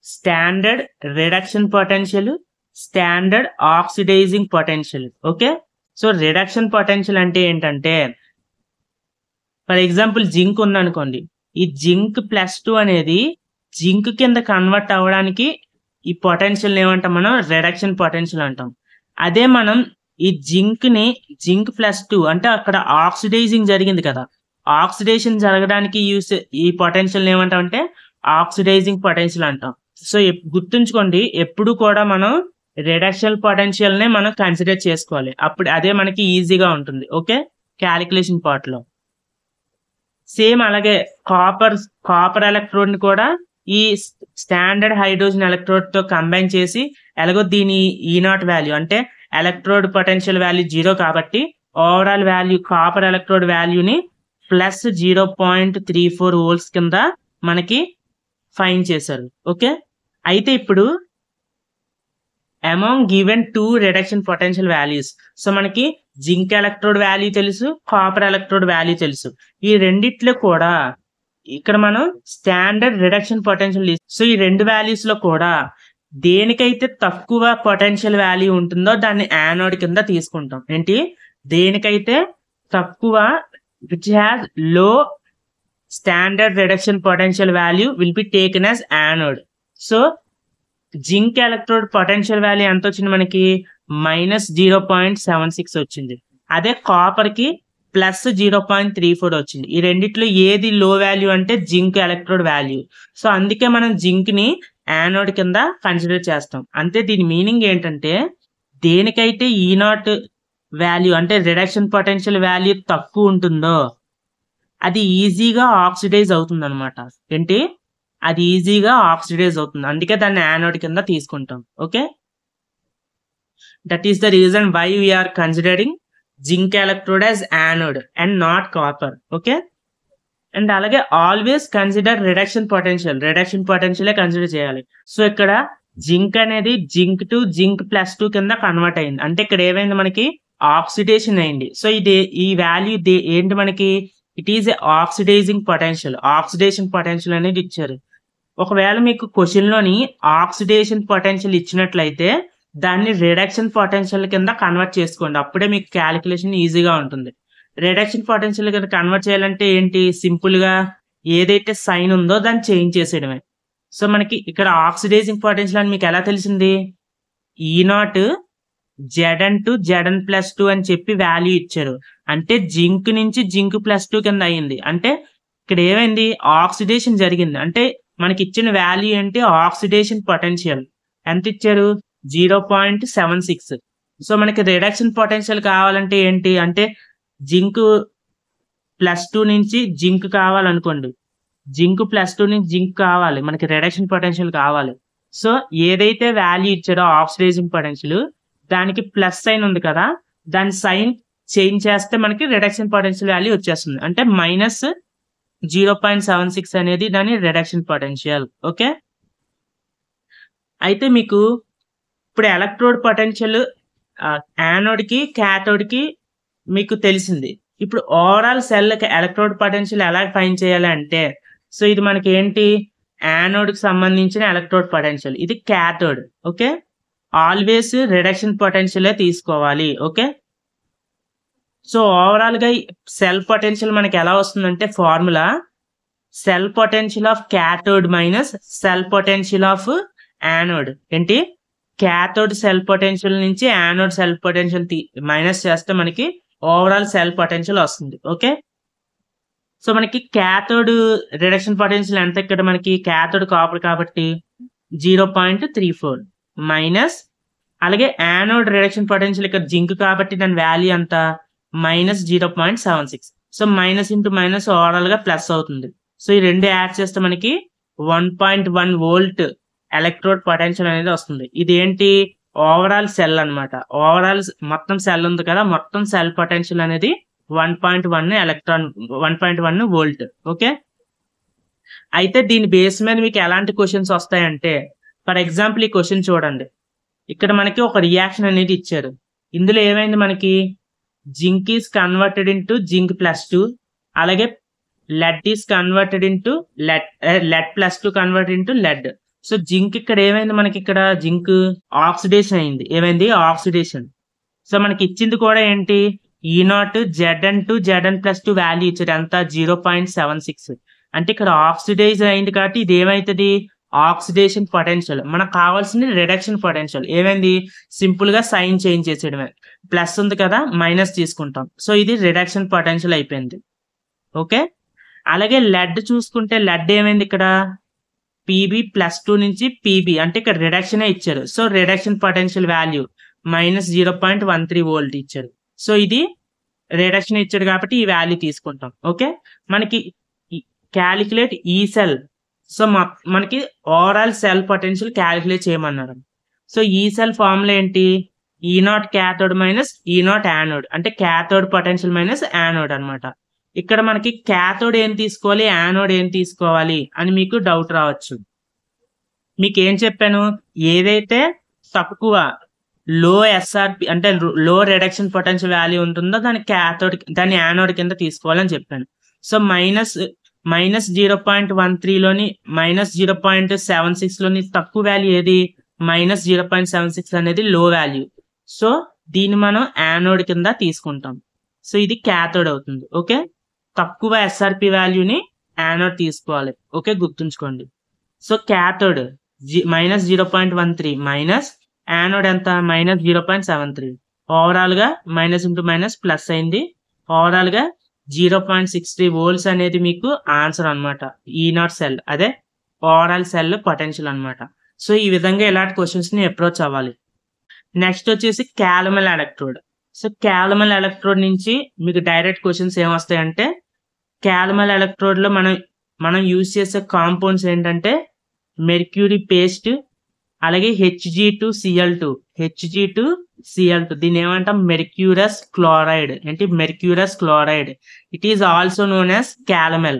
standard reduction potential, standard oxidizing potential. Okay, so reduction potential అంటే ఏంటంటే ఫర్ ఎగ్జాంపుల్ జింక్ ఉందనుకోండి, ఈ జింక్ +2 అనేది జింక్ కింద కన్వర్ట్ అవ్వడానికి ఈ పొటెన్షియల్ ఏమంటాం మనం రిడక్షన్ పొటెన్షియల్ అంటాం. అదే మనం ఈ జింక్ +2 అంటే అక్కడ ఆక్సిడైజింగ్ జరిగింది కదా, ఆక్సిడేషన్ జరగడానికి ఈ పొటెన్షియల్ ఏమంటాం అంటే ఆక్సిడైజింగ్ పొటెన్షియల్ అంటాం. సో గుర్తుంచుకోండి, ఎప్పుడు కూడా మనం రిడక్షన్ పొటెన్షియల్ నే మనం కన్సిడర్ చేసుకోవాలి, అప్పుడు అదే మనకి ఈజీగా ఉంటుంది. ఓకే, క్యాలిక్యులేషన్ పార్ట్ లో సేమ్ అలాగే కాపర్ ఎలక్ట్రోడ్ ని కూడా ఈ స్టాండర్డ్ హైడ్రోజన్ ఎలక్ట్రోడ్ తో కంబైన్ చేసి ఎలాగో దీని E0 వాల్యూ అంటే ఎలక్ట్రోడ్ పొటెన్షియల్ వాల్యూ 0 కాబట్టి ఓవరాల్ వాల్యూ కాపర్ ఎలక్ట్రోడ్ వాల్యూని +0.34 వోల్ట్స్ కింద మనకి ఫైండ్ చేశారు. ఓకే, అయితే ఇప్పుడు among given 2 reduction potential values, so మనకి జింక్ ఎలక్ట్రోడ్ వాల్యూ తెలుసు, కాపర్ ఎలక్ట్రోడ్ వాల్యూ తెలుసు. ఈ రెండిట్లో కూడా ఇక్కడ మనం స్టాండర్డ్ రిడక్షన్ పొటెన్షియల్, సో ఈ 2 వాల్యూస్ లో కూడా దేనికైతే తక్కువ పొటెన్షియల్ వాల్యూ ఉంటుందో దాన్ని యానోడ్ కింద తీసుకుంటాం. ఏంటి, దేనికైతే తక్కువ విచ్ హ్యాస్ లో standard reduction potential value will be taken as anode. So zinc electrode potential value ఎంత వచ్చింది మనకి -0.76 వచ్చింది. అదే కాపర్ కి +0.34 వచ్చింది. ఈ రెండిట్లో ఏది లో వాల్యూ అంటే జింక్ ఎలక్ట్రోడ్ వాల్యూ. సో అందుకే మనం జింక్ ని యానోడ్ కింద కన్సిడర్ చేస్తాం. అంతే, దీని మీనింగ్ ఏంటంటే దేనికైతే E0 వాల్యూ అంటే రిడక్షన్ పొటెన్షియల్ వాల్యూ తక్కువ ఉంటుందో అది ఈజీగా ఆక్సిడైజ్ అవుతుంది అనమాట. ఏంటి, అది ఈజీగా ఆక్సిడైజ్ అవుతుంది, అందుకే దాన్ని యానోడ్ కింద తీసుకుంటాం. Okay, that is the reason why we are considering zinc electrode as anode and not copper. Okay, and అలాగే always consider reduction potential consider చేయాలి. సో ఇక్కడ జింక్ అనేది జింక్ టు జింక్ +2 కింద కన్వర్ట్ అయింది, అంటే ఇక్కడ ఏమైంది మనకి ఆక్సిడేషన్ అయింది. సో ఈ వాల్యూ ఏంటి మనకి it is oxidizing potential, oxidation potential అనేది ఇచ్చారు. ఒకవేళ మీకు క్వశ్చన్ లోని ఆక్సిడేషన్ పొటెన్షియల్ ఇచ్చినట్లయితే దాన్ని రిడక్షన్ పొటెన్షియల్ కింద కన్వర్ట్ చేసుకోండి, అప్పుడే మీకు క్యాలిక్యులేషన్ ఈజీగా ఉంటుంది. రిడక్షన్ పొటెన్షియల్ కింద కన్వర్ట్ చేయాలంటే ఏంటి, సింపుల్ గా ఏదైతే సైన్ ఉందో దాన్ని చేంజ్ చేసేయడమే. సో మనకి ఇక్కడ ఆక్సిడైజింగ్ పొటెన్షియల్ అని మీకు ఎలా తెలిసింది, E0 Zn+2 అని చెప్పి వాల్యూ ఇచ్చారు. అంటే జింక్ నుంచి జింక్+2 కింద అయింది. అంటే ఇక్కడ ఏమైంది, ఆక్సిడేషన్ జరిగింది. అంటే మనకి ఇచ్చిన వాల్యూ ఏంటి, ఆక్సిడేషన్ పొటెన్షియల్ ఎంత ఇచ్చారు, 0.76. సో మనకి రిడక్షన్ పొటెన్షియల్ కావాలంటే ఏంటి అంటే జింక్+2 నుంచి జింక్ కావాలనుకోండి, జింక్+2 నుంచి జింక్ కావాలి, మనకి రిడక్షన్ పొటెన్షియల్ కావాలి. సో ఏదైతే వాల్యూ ఇచ్చాడో ఆక్సిడేషన్ పొటెన్షియల్, దానికి ప్లస్ సైన్ ఉంది కదా, దాని సైన్ చేంజ్ చేస్తే మనకి రిడక్షన్ పొటెన్షియల్ వాల్యూ వచ్చేస్తుంది. అంటే -0.76 అనేది దాని రిడక్షన్ పొటెన్షియల్. ఓకే, అయితే మీకు ఇప్పుడు ఎలక్ట్రోడ్ పొటెన్షియల్ యానోడ్ కి క్యాథోడ్ కి మీకు తెలిసింది. ఇప్పుడు ఓవరాల్ సెల్ ఎలక్ట్రోడ్ పొటెన్షియల్ ఎలా ఫైండ్ చేయాలి అంటే, సో ఇది మనకి ఏంటి, యానోడ్ కి సంబంధించిన ఎలక్ట్రోడ్ పొటెన్షియల్, ఇది cathode. Okay, always reduction potential తీసుకోవాలి. ఓకే, సో ఓవరాల్ గా సెల్ పొటెన్షియల్ మనకి ఎలా వస్తుందంటే formula cell potential of cathode minus cell potential of anode. ఏంటి, క్యాథోడ్ సెల్ పొటెన్షియల్ నుంచి యానోడ్ సెల్ పొటెన్షియల్ మైనస్ చేస్తే మనకి ఓవరాల్ సెల్ పొటెన్షియల్ వస్తుంది. ఓకే, సో మనకి క్యాథోడ్ రిడక్షన్ పొటెన్షియల్ ఎంత, ఇక్కడ మనకి క్యాథోడ్ కాపర్ కాబట్టి 0.34 మైనస్, అలాగే యానోడ్ రిడక్షన్ పొటెన్షియల్ ఇక్కడ జింక్ కాబట్టి దాని వాల్యూ ఎంత, -0.76. So minus into minus overall గా ప్లస్ అవుతుంది. సో ఈ రెండు యాడ్ చేస్తే మనకి 1.1 వోల్ట్ ఎలక్ట్రోడ్ పొటెన్షియల్ అనేది వస్తుంది. ఇది ఏంటి, ఓవరాల్ సెల్ అన్నమాట. ఓవరాల్ మొత్తం సెల్ ఉంది కదా, మొత్తం సెల్ పొటెన్షియల్ అనేది 1.1 వోల్ట్. ఓకే, అయితే దీని బేస్ మీద మీకు ఎలాంటి క్వశ్చన్స్ వస్తాయంటే, ఫర్ ఎగ్జాంపుల్ ఈ క్వశ్చన్ చూడండి, ఇక్కడ మనకి ఒక రియాక్షన్ అనేది ఇచ్చారు. ఇందులో ఏమైంది, మనకి జింక్ ఈస్ కన్వర్టెడ్ ఇంటూ జింక్+2, అలాగే lead is converted into lead+2 converted into lead. So zinc ఇక్కడ ఏమైంది, మనకి ఇక్కడ జింక్ ఆక్సిడేషన్ అయింది. ఏమైంది, ఆక్సిడేషన్. సో మనకి ఇచ్చింది కూడా ఏంటి, E0 Zn+2 వాల్యూ ఇచ్చారు ఎంత, 0.76. అంటే ఇక్కడ ఆక్సిడైజ్ అయింది కాబట్టి ఇది ఏమైతుంది, ఆక్సిడేషన్ పొటెన్షియల్. మనకు కావాల్సింది రిడక్షన్ పొటెన్షియల్. ఏమైంది, సింపుల్ గా సైన్ చేంజ్ చేసేయడమే, ప్లస్ ఉంది కదా మైనస్ తీసుకుంటాం. సో ఇది రిడక్షన్ పొటెన్షియల్ అయిపోయింది. ఓకే, అలాగే లెడ్ చూసుకుంటే లెడ్ ఏమైంది, ఇక్కడ Pb+2 నుంచి Pb, అంటే ఇక్కడ రిడక్షన్ ఇచ్చారు. So reduction potential value -0.13 volt ఇచ్చారు. సో ఇది రిడక్షన్ ఇచ్చాడు కాబట్టి ఈ వాల్యూ తీసుకుంటాం. ఓకే, మనకి క్యాలిక్యులేట్ ఈ సెల్. సో మనకి ఓవరాల్ సెల్ పొటెన్షియల్ క్యాలిక్యులేట్ చేయమన్నారు. సో ఈ సెల్ ఫార్ములా ఏంటి, E0 cathode minus E0 anode, అంటే క్యాథోడ్ పొటెన్షియల్ మైనస్ యానోడ్ అన్నమాట. ఇక్కడ మనకి క్యాథోడ్ ఏం తీసుకోవాలి, యానోడ్ ఏం తీసుకోవాలి అని మీకు డౌట్ రావచ్చు. మీకు ఏం చెప్పాను, ఏదైతే తక్కువ లో ఎస్ఆర్పి అంటే లో రిడక్షన్ పొటెన్షియల్ వాల్యూ ఉంటుందో దాని క్యాథోడ్, దాన్ని యానోడ్ కింద తీసుకోవాలని చెప్పాను. సో -0.13 లోని -0.76 లోని తక్కువ వాల్యూ ఏది, -0.76 అనేది లో వాల్యూ. సో దీన్ని మనం యానోడ్ కింద తీసుకుంటాం. సో ఇది క్యాథోడ్ అవుతుంది. ఓకే, తక్కువ ఎస్ఆర్పి వాల్యూని యానోడ్ తీసుకోవాలి. ఓకే, గుర్తుంచుకోండి. సో క్యాథోడ్ -0.13 మైనస్ యానోడ్ ఎంత, -0.73. ఓవరాల్ గా మైనస్ ఇంటూ మైనస్ ప్లస్ అయింది. ఓవరాల్ గా 0.63 వోల్ట్స్ అనేది మీకు ఆన్సర్ అన్నమాట. E0 సెల్, అదే ఓవరాల్ సెల్ పొటెన్షియల్ అన్నమాట. సో ఈ విధంగా ఇలాంటి క్వశ్చన్స్ ని అప్రోచ్ అవ్వాలి. నెక్స్ట్ వచ్చేసి క్యాలమల్ ఎలక్ట్రోడ్. సో క్యాలమల్ ఎలక్ట్రోడ్ నుంచి మీకు డైరెక్ట్ క్వశ్చన్స్ ఏమొస్తాయంటే, క్యాలమల్ ఎలక్ట్రోడ్ లో మనం యూజ్ చేసే కాంపౌండ్స్ ఏంటంటే మెర్క్యూరీ పేస్ట్, అలాగే Hg2Cl2. దీన్ని ఏమంటాం, మెర్క్యూరస్ క్లోరైడ్. ఏంటి, mercurous chloride. It is also known as calomel.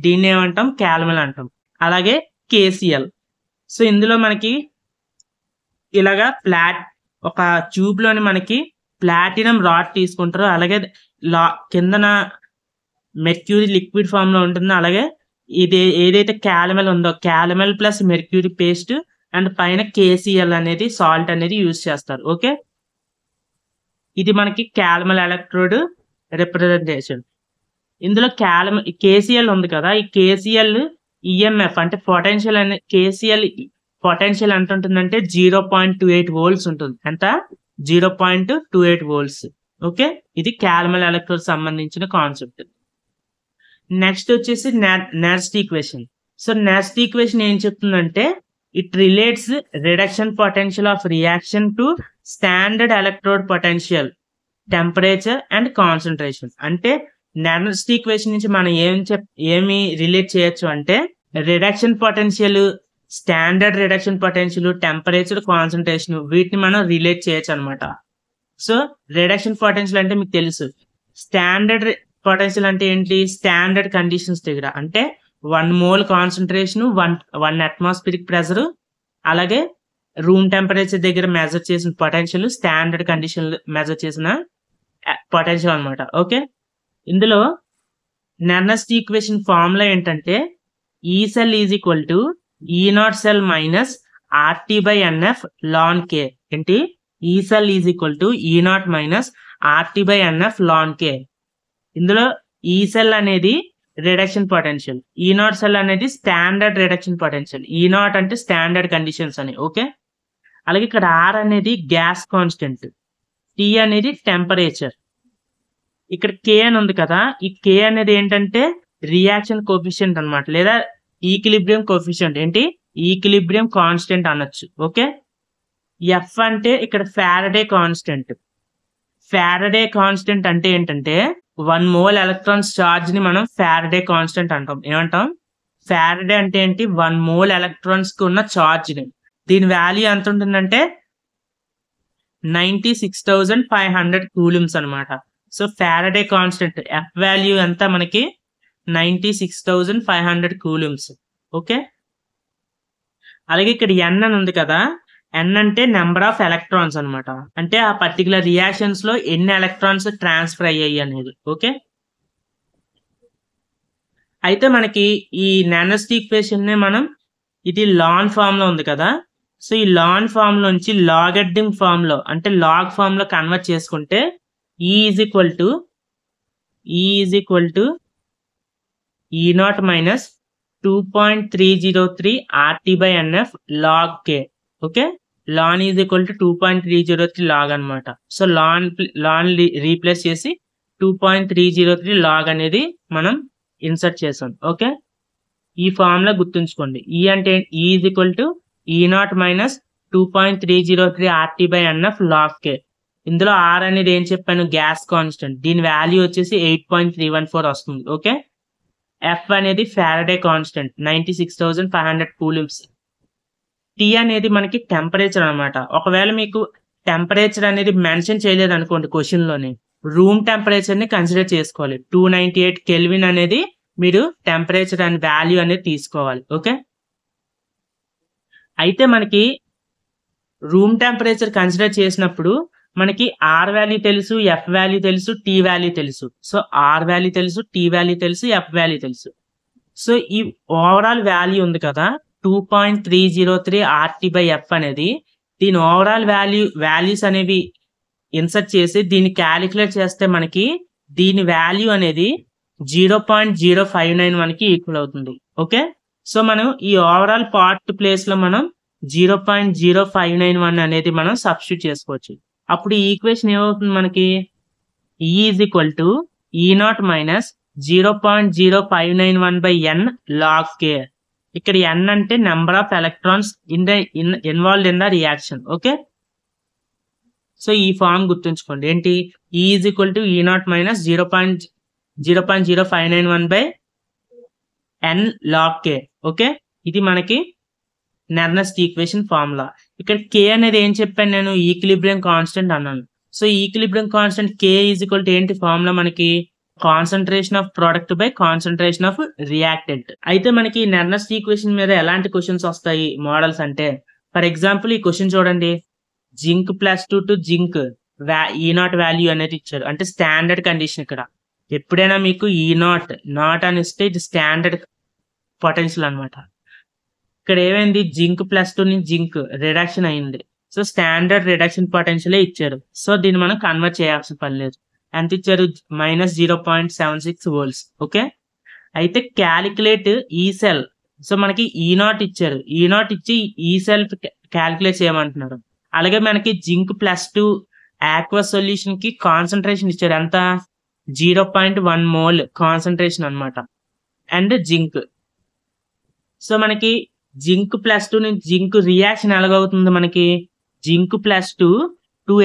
దీన్ని ఏమంటాం, క్యాలమల్ అంటాం. అలాగే KCl. సో ఇందులో మనకి ఇలాగా ఒక ట్యూబ్ లోని మనకి ప్లాటినం రాడ్ తీసుకుంటారు. అలాగే కిందన మెర్క్యూరీ లిక్విడ్ ఫామ్ లో ఉంటుంది. అలాగే ఇది ఏదైతే క్యాలమల్ ఉందో, క్యాలమల్ ప్లస్ మెర్క్యూరీ పేస్ట్ అండ్ పైన KCl అనేది సాల్ట్ అనేది యూజ్ చేస్తారు. ఓకే, ఇది మనకి క్యాలమల్ ఎలక్ట్రోడ్ రిప్రజెంటేషన్. ఇందులో KCl ఉంది కదా, ఈ KCl EMF అంటే పొటెన్షియల్ KCl పొటెన్షియల్ ఎంత ఉంటుందంటే 0.28 వోల్ట్స్ ఉంటుంది. ఎంత, 0.28 వోల్ట్స్. ఓకే, ఇది క్యాల్మల్ ఎలక్ట్రోడ్ సంబంధించిన కాన్సెప్ట్. నెక్స్ట్ వచ్చేసి next equation. So next equation ఏం చెప్తుందంటే it relates reduction potential of reaction to standard electrode potential, temperature and concentration. అంటే నెక్స్ట్ ఈక్వేషన్ నుంచి మనం ఏమి రిలేట్ చేయొచ్చు అంటే reduction potential, standard reduction potential, temperature, concentration, వీటిని మనం రిలేట్ చేయొచ్చు అనమాట. సో రిడక్షన్ పొటెన్షియల్ అంటే మీకు తెలుసు. స్టాండర్డ్ పొటెన్షియల్ అంటే ఏంటి? స్టాండర్డ్ కండిషన్స్ దగ్గర అంటే 1 మోల్ కాన్సన్ట్రేషన్, 1 అట్మాస్ఫిరిక్ ప్రెషర్, అలాగే రూమ్ టెంపరేచర్ దగ్గర మెజర్ చేసిన పొటెన్షియల్, స్టాండర్డ్ కండిషన్ మెజర్ చేసిన పొటెన్షియల్ అనమాట. ఓకే, ఇందులో నెక్స్ట్ ఈక్వేషన్ ఫార్ములా ఏంటంటే ఈ cell is equal to E0 cell minus RT/NF ln K. ఏంటి? ఈ cell is equal to E0 minus RT/NF ln K. ఇందులో ఈ సెల్ అనేది రిడక్షన్ పొటెన్షియల్, E0 సెల్ అనేది స్టాండర్డ్ రిడక్షన్ పొటెన్షియల్. E0 అంటే standard conditions అని. ఓకే, అలాగే ఇక్కడ R అనేది గ్యాస్ కాన్స్టెంట్, T అనేది టెంపరేచర్, ఇక్కడ K అని ఉంది కదా, ఈ K అనేది ఏంటంటే రియాక్షన్ కోఎఫిషియంట్ అన్నమాట, లేదా ఈక్విలిబ్రియం కోఎఫిషియంట్. ఏంటి? ఈక్విలిబ్రియం కాన్స్టెంట్ అనొచ్చు. ఓకే, F అంటే ఇక్కడ ఫారడే కాన్స్టెంట్. ఫారడే కాన్స్టెంట్ అంటే ఏంటంటే 1 మోల్ ఎలక్ట్రాన్స్ చార్జ్ ని మనం ఫారడే కాన్స్టెంట్ అంటాం. ఏమంటాం? ఫారడే అంటే ఏంటి? 1 మోల్ ఎలక్ట్రాన్స్ కి ఉన్న చార్జ్ ని. దీని వాల్యూ ఎంత ఉంటుందంటే 96,500 కూలుమ్స్ అనమాట. So Faraday constant F value ఎంత మనకి? 96,500 కూలుమ్స్. ఓకే, అలాగే ఇక్కడ N అని ఉంది కదా, N అంటే నెంబర్ ఆఫ్ ఎలక్ట్రాన్స్ అనమాట. అంటే ఆ పర్టికులర్ రియాక్షన్స్ లో ఎన్ని ఎలక్ట్రాన్స్ ట్రాన్స్ఫర్ అయ్యాయి అనేది. ఓకే, అయితే మనకి ఈ నెక్స్ట్ ఈక్వేషన్ ని మనం ఇది లాన్ ఫామ్ లో ఉంది కదా, సో ఈ లాన్ ఫామ్ నుంచి లాగరిథమిక్ ఫామ్ లో అంటే లాగ్ ఫామ్ లో కన్వర్ట్ చేసుకుంటే E is equal to E0 minus 2.303 RT/NF log K. Okay, ln is equal to 2.303 log అనమాట. సో లాన్ రీప్లేస్ చేసి 2.303 లాగ్ అనేది మనం ఇన్సర్ట్ చేసాం. ఓకే, ఈ ఫార్ములా గుర్తుంచుకోండి. E అంటే E is equal to E0 minus 2.303 RT/NF log K. ఇందులో R అనేది ఏం చెప్పాను? Gas constant. దీని వాల్యూ వచ్చేసి 8.314 వస్తుంది. ఓకే, F అనేది ఫారడే కాన్స్టెంట్ 96,500 కూలుమ్స్. T అనేది మనకి టెంపరేచర్ అనమాట. ఒకవేళ మీకు టెంపరేచర్ అనేది మెన్షన్ చేయలేదు అనుకోండి క్వశ్చన్ లోని, రూమ్ టెంపరేచర్ ని కన్సిడర్ చేసుకోవాలి. 298 కెల్విన్ అనేది మీరు టెంపరేచర్ అనే వాల్యూ అనేది తీసుకోవాలి. ఓకే, అయితే మనకి రూమ్ టెంపరేచర్ కన్సిడర్ చేసినప్పుడు మనకి R వాల్యూ తెలుసు, F వాల్యూ తెలుసు, T వాల్యూ తెలుసు. సో R వాల్యూ తెలుసు, T వాల్యూ తెలుసు, F వాల్యూ తెలుసు. సో ఈ ఓవరాల్ వాల్యూ ఉంది కదా 2.303 RT/F అనేది, దీని ఓవరాల్ వాల్యూస్ అనేవి ఇన్సర్ట్ చేసి దీన్ని క్యాలిక్యులేట్ చేస్తే మనకి దీని వాల్యూ అనేది 0.059 కి ఈక్వల్ అవుతుంది. ఓకే, సో మనం ఈ ఓవరాల్ పార్ట్ ప్లేస్ లో మనం 0.0591 అనేది మనం సబ్స్టిట్యూట్ చేసుకోవచ్చు. అప్పుడు ఈ ఈక్వేషన్ ఏమవుతుంది మనకి? E is equal to E0 minus 0.0591/N log K. ఇక్కడ N అంటే number of electrons involved in the reaction. Okay, so ఈ ఫార్మ్ గుర్తుంచుకోండి. ఏంటి? E is equal to E0 minus 0.0591/N log K. Okay, ఇది మనకి next equation formula. ఇక్కడ K అనేది ఏం చెప్పాను నేను? ఈక్విలిబ్రియం కాన్స్టెంట్ అన్నాను. So equilibrium constant K is equal to ఏంటి ఫార్ములా మనకి? Concentration of product by concentration of reactant. అయితే మనకి నెక్స్ట్ ఈక్వేషన్ మీద ఎలాంటి క్వశ్చన్స్ వస్తాయి మోడల్స్ అంటే, ఫర్ ఎగ్జాంపుల్ ఈ క్వశ్చన్ చూడండి, zinc +2 to zinc E0 value అనేది ఇచ్చారు. అంటే స్టాండర్డ్ కండిషన్. ఇక్కడ ఎప్పుడైనా మీకు E0 అని ఇస్తే ఇది స్టాండర్డ్ పొటెన్షియల్ అనమాట. ఇక్కడ ఏమైంది? జింక్ +2 ని జింక్ రిడక్షన్ అయింది. సో స్టాండర్డ్ రిడక్షన్ పొటెన్షియల్ ఇచ్చారు. సో దీన్ని మనం కన్వర్ట్ చేయాల్సిన పని లేదు. ఎంత ఇచ్చారు? -0.76 వోల్ట్స్. ఓకే, అయితే క్యాలిక్యులేట్ ఈ సెల్. సో మనకి E0 ఇచ్చారు, E0 ఇచ్చి ఈ సెల్ క్యాలిక్యులేట్ చేయమంటున్నారు. అలాగే మనకి జింక్ +2 ఆక్వస్ సొల్యూషన్ కి కాన్సన్ట్రేషన్ ఇచ్చారు ఎంత 0.1 మోల్ కాన్సన్ట్రేషన్ అనమాట. And zinc. సో మనకి జింక్ +2 నుంచి జింక్ రియాక్షన్ ఎలాగవుతుంది మనకి జింక్ +2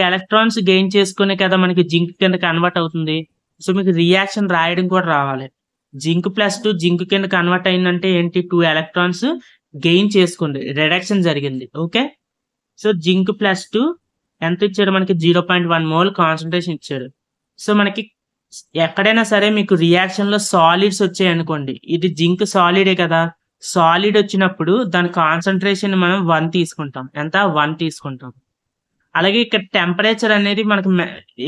ఎలక్ట్రాన్స్ గెయిన్ చేసుకునే కదా మనకి జింక్ కింద కన్వర్ట్ అవుతుంది. సో మీకు రియాక్షన్ రాయడం కూడా రావాలి. జింక్ +2 జింక్ కింద కన్వర్ట్ అయిందంటే ఏంటి 2 ఎలక్ట్రాన్స్ గెయిన్ చేసుకుంది, రిడక్షన్ జరిగింది. ఓకే, సో జింక్ +2 ఎంత ఇచ్చాడు మనకి 0.1 మోల్ కాన్సన్ట్రేషన్ ఇచ్చాడు. సో మనకి ఎక్కడైనా సరే మీకు రియాక్షన్ లో సాలిడ్స్ వచ్చాయి అనుకోండి, ఇది జింక్ సాలిడే కదా, సాలిడ్ వచ్చినప్పుడు దాని కాన్సన్ట్రేషన్ మనం 1 తీసుకుంటాం. ఎంత 1 తీసుకుంటాం. అలాగే ఇక్కడ టెంపరేచర్ అనేది మనకు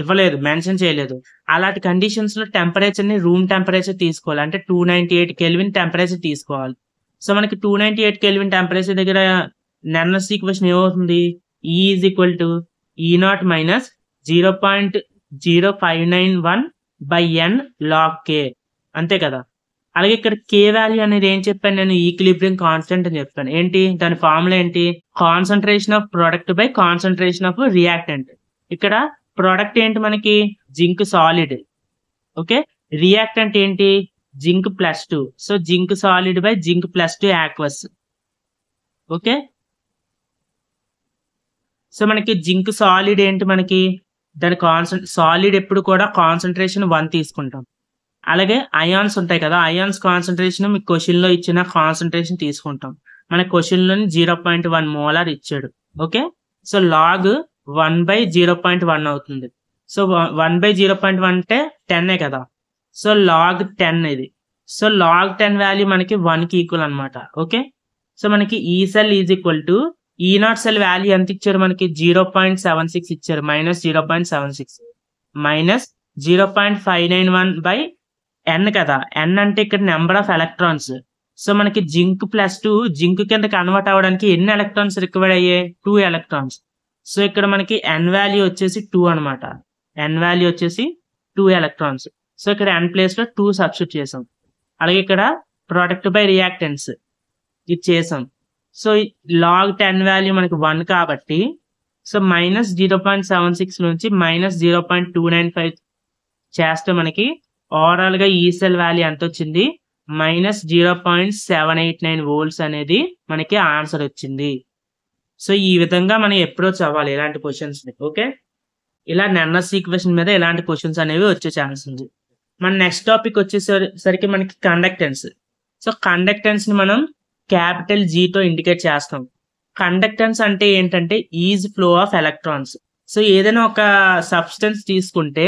ఇవ్వలేదు, మెన్షన్ చేయలేదు. అలాంటి కండిషన్స్ లో టెంపరేచర్ ని రూమ్ టెంపరేచర్ తీసుకోవాలి, అంటే 298 కెల్విన్ టెంపరేచర్ తీసుకోవాలి. సో మనకి 298 కెల్విన్ టెంపరేచర్ దగ్గర నెర్నస్ ఈక్వేషన్ ఏమవుతుంది E = E0 - 0.0591/n log K, అంతే కదా. అలాగే ఇక్కడ K వాల్యూ అనేది ఏం చెప్పాను నేను, ఈక్విలిబ్రియం కాన్స్టెంట్ అని చెప్పాను. ఏంటి దాని ఫార్ములా ఏంటి, concentration of product by concentration of reactant. ఇక్కడ ప్రొడక్ట్ ఏంటి మనకి జింక్ సాలిడ్. ఓకే, రియాక్టెంట్ ఏంటి zinc +2. So zinc solid by zinc +2 aqueous. Okay, so మనకి జింక్ సాలిడ్ ఏంటి మనకి దాని సాలిడ్ ఎప్పుడు కూడా కాన్సన్ట్రేషన్ 1 తీసుకుంటాం. అలాగే అయాన్స్ ఉంటాయి కదా, అయాన్స్ కాన్సన్ట్రేషన్ మీకు క్వశ్చన్ లో ఇచ్చిన కాన్సన్ట్రేషన్ తీసుకుంటాం. మన క్వశ్చన్ లోని 0.1 మోలార్ ఇచ్చాడు. ఓకే, సో లాగ్ 1/0.1 అవుతుంది. సో 1/0.1 అంటే 10 కదా, సో లాగ్ 10 ఇది. సో లాగ్ 10 వాల్యూ మనకి 1 కి ఈక్వల్ అనమాట. ఓకే, సో మనకి ఈ cell is equal to E0 cell value ఎంత ఇచ్చారు మనకి 0.76 ఇచ్చారు, -0.76 -0.591/n కదా. n అంటే ఇక్కడ నెంబర్ ఆఫ్ ఎలక్ట్రాన్స్. సో మనకి జింక్ +2 జింక్ కింద కన్వర్ట్ అవ్వడానికి ఎన్ని ఎలక్ట్రాన్స్ రిక్వైర్డ్ అయ్యాయి 2 ఎలక్ట్రాన్స్. సో ఇక్కడ మనకి n వాల్యూ వచ్చేసి 2 అనమాట. n వాల్యూ వచ్చేసి 2 ఎలక్ట్రాన్స్. సో ఇక్కడ n ప్లేస్ లో 2 సబ్స్టిట్యూట్ చేసాం. అలాగే ఇక్కడ ప్రొడక్ట్ బై రియాక్టెన్స్ ఇది చేసాం. సో లాగ్ 10 వాల్యూ మనకి 1 కాబట్టి సో -0.76 నుంచి -0.295 చేస్తే మనకి ఓవరాల్ గా ఈ సెల్ వాల్యూ ఎంత వచ్చింది -0.789 వోల్ట్స్ అనేది మనకి ఆన్సర్ వచ్చింది. సో ఈ విధంగా మనం అప్రోచ్ అవ్వాలి ఇలాంటి క్వశ్చన్స్ ని. ఓకే, ఇలా నెర్నస్ ఈక్వేషన్ మీద ఇలాంటి క్వశ్చన్స్ అనేవి వచ్చే ఛాన్స్ ఉంది. మన నెక్స్ట్ టాపిక్ వచ్చేసరికి మనకి కండక్టెన్స్. సో కండక్టెన్స్ ని మనం క్యాపిటల్ G తో ఇండికేట్ చేస్తాం. కండక్టెన్స్ అంటే ఏంటంటే is flow of electrons. So ఏదైనా ఒక సబ్స్టెన్స్ తీసుకుంటే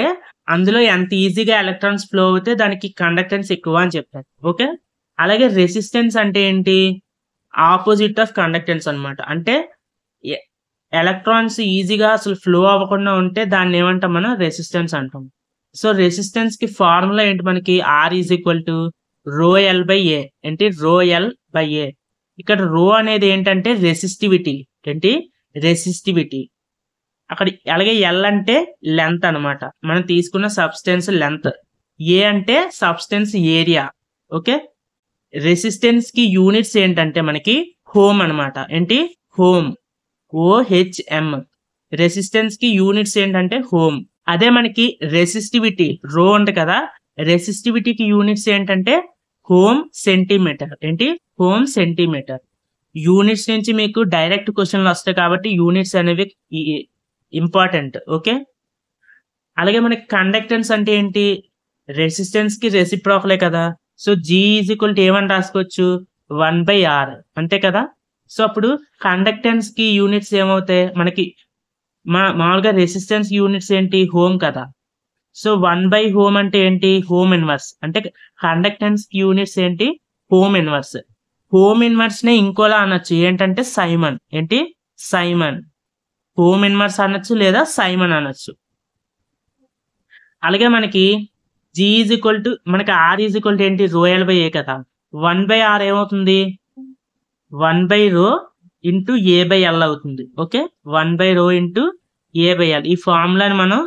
అందులో ఎంత ఈజీగా ఎలక్ట్రాన్స్ ఫ్లో అవుతే దానికి కండక్టెన్స్ ఎక్కువ అని చెప్పారు. ఓకే, అలాగే రెసిస్టెన్స్ అంటే ఏంటి ఆపోజిట్ ఆఫ్ కండక్టెన్స్ అనమాట. అంటే ఎలక్ట్రాన్స్ ఈజీగా అసలు ఫ్లో అవ్వకుండా ఉంటే దాన్ని ఏమంటాం మనం రెసిస్టెన్స్ అంటాం. సో రెసిస్టెన్స్ కి ఫార్ములా ఏంటి మనకి R = ρL/A. ఏంటి ρL/A. ఇక్కడ రో అనేది ఏంటంటే రెసిస్టివిటీ. ఏంటి రెసిస్టివిటీ. అక్కడ అలాగే L అంటే లెంత్ అనమాట, మనం తీసుకున్న సబ్స్టెన్స్ లెంత్. A అంటే సబ్స్టెన్స్ ఏరియా. ఓకే, రెసిస్టెన్స్ కి యూనిట్స్ ఏంటంటే మనకి హోమ్ అనమాట. ఏంటి హోమ్, OHM. రెసిస్టెన్స్ కి యూనిట్స్ ఏంటంటే హోమ్. అదే మనకి రెసిస్టివిటీ రో ఉంది కదా, రెసిస్టివిటీకి యూనిట్స్ ఏంటంటే హోమ్ సెంటీమీటర్. ఏంటి హోమ్ సెంటీమీటర్. యూనిట్స్ నుంచి మీకు డైరెక్ట్ క్వశ్చన్లు వస్తాయి కాబట్టి యూనిట్స్ అనేవి ఇంపార్టెంట్. ఓకే, అలాగే మనకి కండక్టెన్స్ అంటే ఏంటి రెసిస్టెన్స్ కి రెసిప్రోకలే కదా. సో G = ఏమని రాసుకోవచ్చు 1/R, అంతే కదా. సో అప్పుడు కండక్టెన్స్ కి యూనిట్స్ ఏమవుతాయి మనకి మామూలుగా రెసిస్టెన్స్ యూనిట్స్ ఏంటి హోమ్ కదా. సో 1/హోమ్ అంటే ఏంటి హోమ్ ఇన్వర్స్. అంటే కండక్టెన్స్ యూనిట్స్ ఏంటి హోమ్ ఇన్వర్స్. హోమ్ ఇన్వర్స్ నే ఇంకోలా అనొచ్చు, ఏంటంటే సైమన్. ఏంటి సైమన్. హోమ్ ఇన్వర్స్ అనొచ్చు లేదా సైమన్ అనొచ్చు. అలాగే మనకి G మనకి R ఏంటి ρL/A కదా. 1/R ఏమవుతుంది 1/ρ × A/L అవుతుంది. Okay, 1/ρ × A/L. ఈ ఫార్ములాని మనం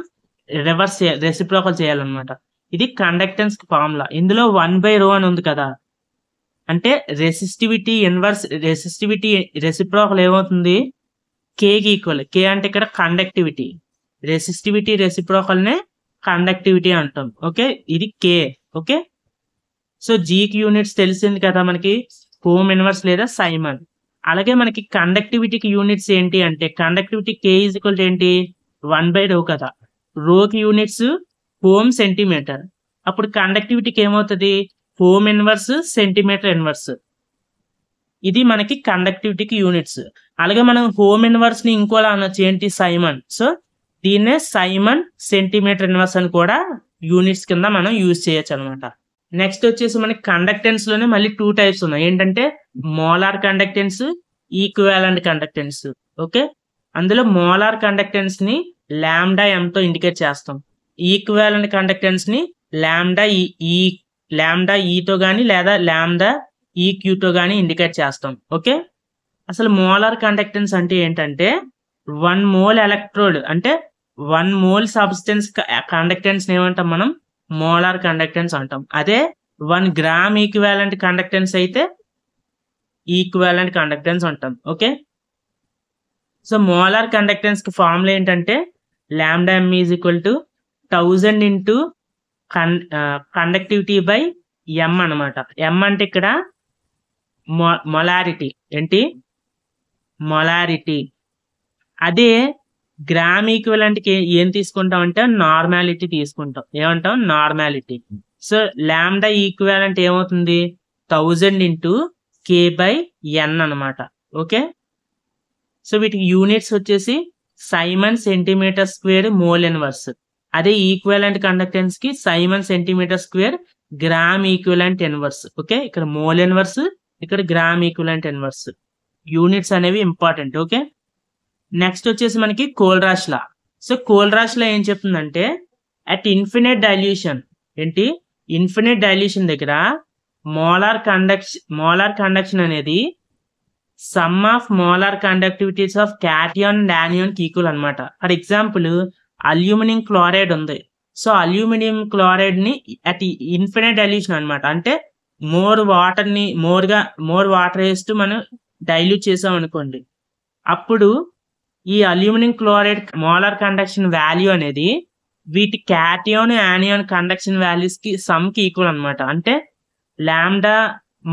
రివర్స్ రెసిప్రోకల్ చేయాలన్నమాట. ఇది కండక్టెన్స్ ఫార్ములా. ఇందులో 1/ρ అని ఉంది కదా, అంటే రెసిస్టివిటీ ఇన్వర్స్ రెసిస్టివిటీ రెసిప్రోకల్ ఏమవుతుంది K కి ఈక్వల్. K అంటే ఇక్కడ కండక్టివిటీ. రెసిస్టివిటీ రెసిప్రోకల్నే కండక్టివిటీ అంటాం. ఓకే, ఇది కే. ఓకే, సో జీకి యూనిట్స్ తెలిసింది కదా మనకి, ఓమ్ ఇన్వర్స్ లేదా సైమన్. అలాగే మనకి కండక్టివిటీకి యూనిట్స్ ఏంటి అంటే, conductivity K is equal to ఏంటి, 1/ρ కదా. రోకి యూనిట్స్ ఓమ్ సెంటీమీటర్. అప్పుడు కండక్టివిటీకి ఏమవుతుంది, ఓమ్ ఇన్వర్స్ సెంటీమీటర్ ఇన్వర్స్. ఇది మనకి కండక్టివిటీకి యూనిట్స్. అలాగే మనం హోమ్ ఇన్వర్స్ ని ఇంకోలా అనొచ్చు, ఏంటి, సైమన్. సో దీన్నే సైమన్ సెంటీమీటర్ ఇన్వర్స్ అని కూడా యూనిట్స్ కింద మనం యూజ్ చేయొచ్చు అనమాట. నెక్స్ట్ వచ్చేసి మనకి కండక్టెన్స్ లోనే మళ్ళీ 2 టైప్స్ ఉన్నాయి. ఏంటంటే molar conductance, equivalent conductance. Okay, అందులో మోలార్ కండక్టెన్స్ ని లాంబ్డా ఎం తో ఇండికేట్ చేస్తాం. ఈక్వివాలెంట్ కండక్టెన్స్ ని లాంబ్డా ఈ తో గానీ లేదా లాంబ్డా ఈక్యూ తో గానీ ఇండికేట్ చేస్తాం. ఓకే, అసలు మోలార్ కండక్టెన్స్ అంటే ఏంటంటే 1 మోల్ ఎలక్ట్రోడ్ అంటే 1 మోల్ సబ్స్టెన్స్ కండక్టెన్స్ ఏమంటాం మనం, మోలార్ కండక్టెన్స్ అంటాం. అదే 1 గ్రామ్ ఈక్వివాలెంట్ కండక్టెన్స్ అయితే ఈక్వివాలెంట్ కండక్టెన్స్ అంటాం. ఓకే, సో మోలార్ కండక్టెన్స్ కి ఫార్ములా ఏంటంటే lambda M is equal to 1000 into conductivity by M అనమాట. ఎం అంటే ఇక్కడ మొలారిటీ, ఏంటి, మొలారిటీ. అదే గ్రామ్ ఈక్వివలెంట్ కి ఏం తీసుకుంటాం అంటే నార్మాలిటీ తీసుకుంటాం. ఏమంటాం, నార్మాలిటీ. సో లాంబ్డా ఈక్వివలెంట్ ఏమవుతుంది, 1000 ఇంటూ కే బై ఎన్ అనమాట. ఓకే, సో వీటికి యూనిట్స్ వచ్చేసి siemens centimetre square mole inverse. అదే ఈక్వివలెంట్ కండక్టెన్స్ కి siemens centimetre square gram equivalent inverse. Okay, ఇక్కడ మోల్ ఇన్వర్స్, ఇక్కడ గ్రామ్ ఈక్వివలెంట్ ఇన్వర్స్. యూనిట్స్ అనేవి important. Okay, next వచ్చేసి మనకి Kohlrausch law. So Kohlrausch law ఏం చెప్తుందంటే అట్ ఇన్ఫినిట్ డైల్యూషన్, ఏంటి, ఇన్ఫినిట్ డైల్యూషన్ దగ్గర మోలార్ కండక్షన్ అనేది sum of molar conductivities of cation and anion కి ఈక్వల్ అనమాట. ఫర్ ఎగ్జాంపుల్ అల్యూమినియం క్లోరైడ్ ఉంది. సో అల్యూమినియం క్లోరైడ్ ని అట్ ఇన్ఫినిట్ డైల్యూషన్ అనమాట, అంటే మోర్ వాటర్ వేస్తూ మనం డైల్యూట్ చేసాం అనుకోండి, అప్పుడు ఈ aluminium chloride molar conduction value అనేది వీటి క్యాటియాన్ యానియాన్ కండక్షన్ వాల్యూస్ కి సమ్ కి ఈక్వల్ అనమాట. అంటే లాంబ్డా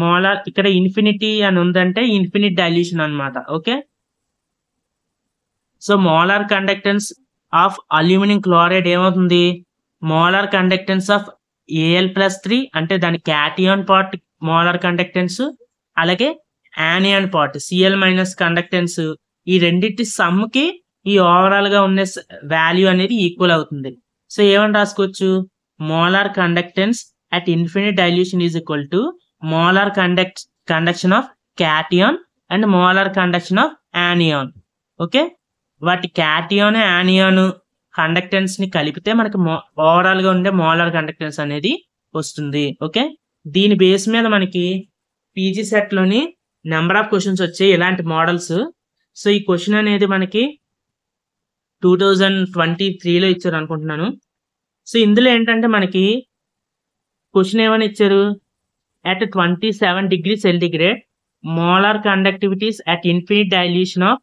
మోలార్ ఇక్కడ ఇన్ఫినిటీ అని ఉందంటే ఇన్ఫినిట్ డైల్యూషన్ అనమాట. Okay, so molar conductance of aluminium chloride ఏమవుతుంది, మోలార్ కండక్టెన్స్ ఆఫ్ Al+3 అంటే దాని క్యాటియాన్ పార్ట్ మోలార్ కండక్టెన్స్, అలాగే యానియాన్ పార్ట్ Cl- కండక్టెన్స్, ఈ రెండింటి సమ్ కి ఈ ఓవరాల్ గా ఉన్న వాల్యూ అనేది ఈక్వల్ అవుతుంది. సో ఏమని రాసుకోవచ్చు, molar conductance at infinite dilution is equal to molar conduction of cation and molar conduction of anion. Okay, వాటి క్యాటియాన్ యానియాన్ కండక్టెన్స్ ని కలిపితే మనకి ఓవరాల్ గా ఉండే మోలార్ కండక్టెన్స్ అనేది వస్తుంది. ఓకే, దీని బేస్ మీద మనకి పీజీ సెట్ లోని నెంబర్ ఆఫ్ క్వశ్చన్స్ వచ్చాయి ఇలాంటి మోడల్స్. సో ఈ క్వశ్చన్ అనేది మనకి 2023లో ఇచ్చారు అనుకుంటున్నాను. సో ఇందులో ఏంటంటే మనకి క్వశ్చన్ ఏమని ఇచ్చారు, at 27 degrees centigrade molar conductivities at infinite dilution of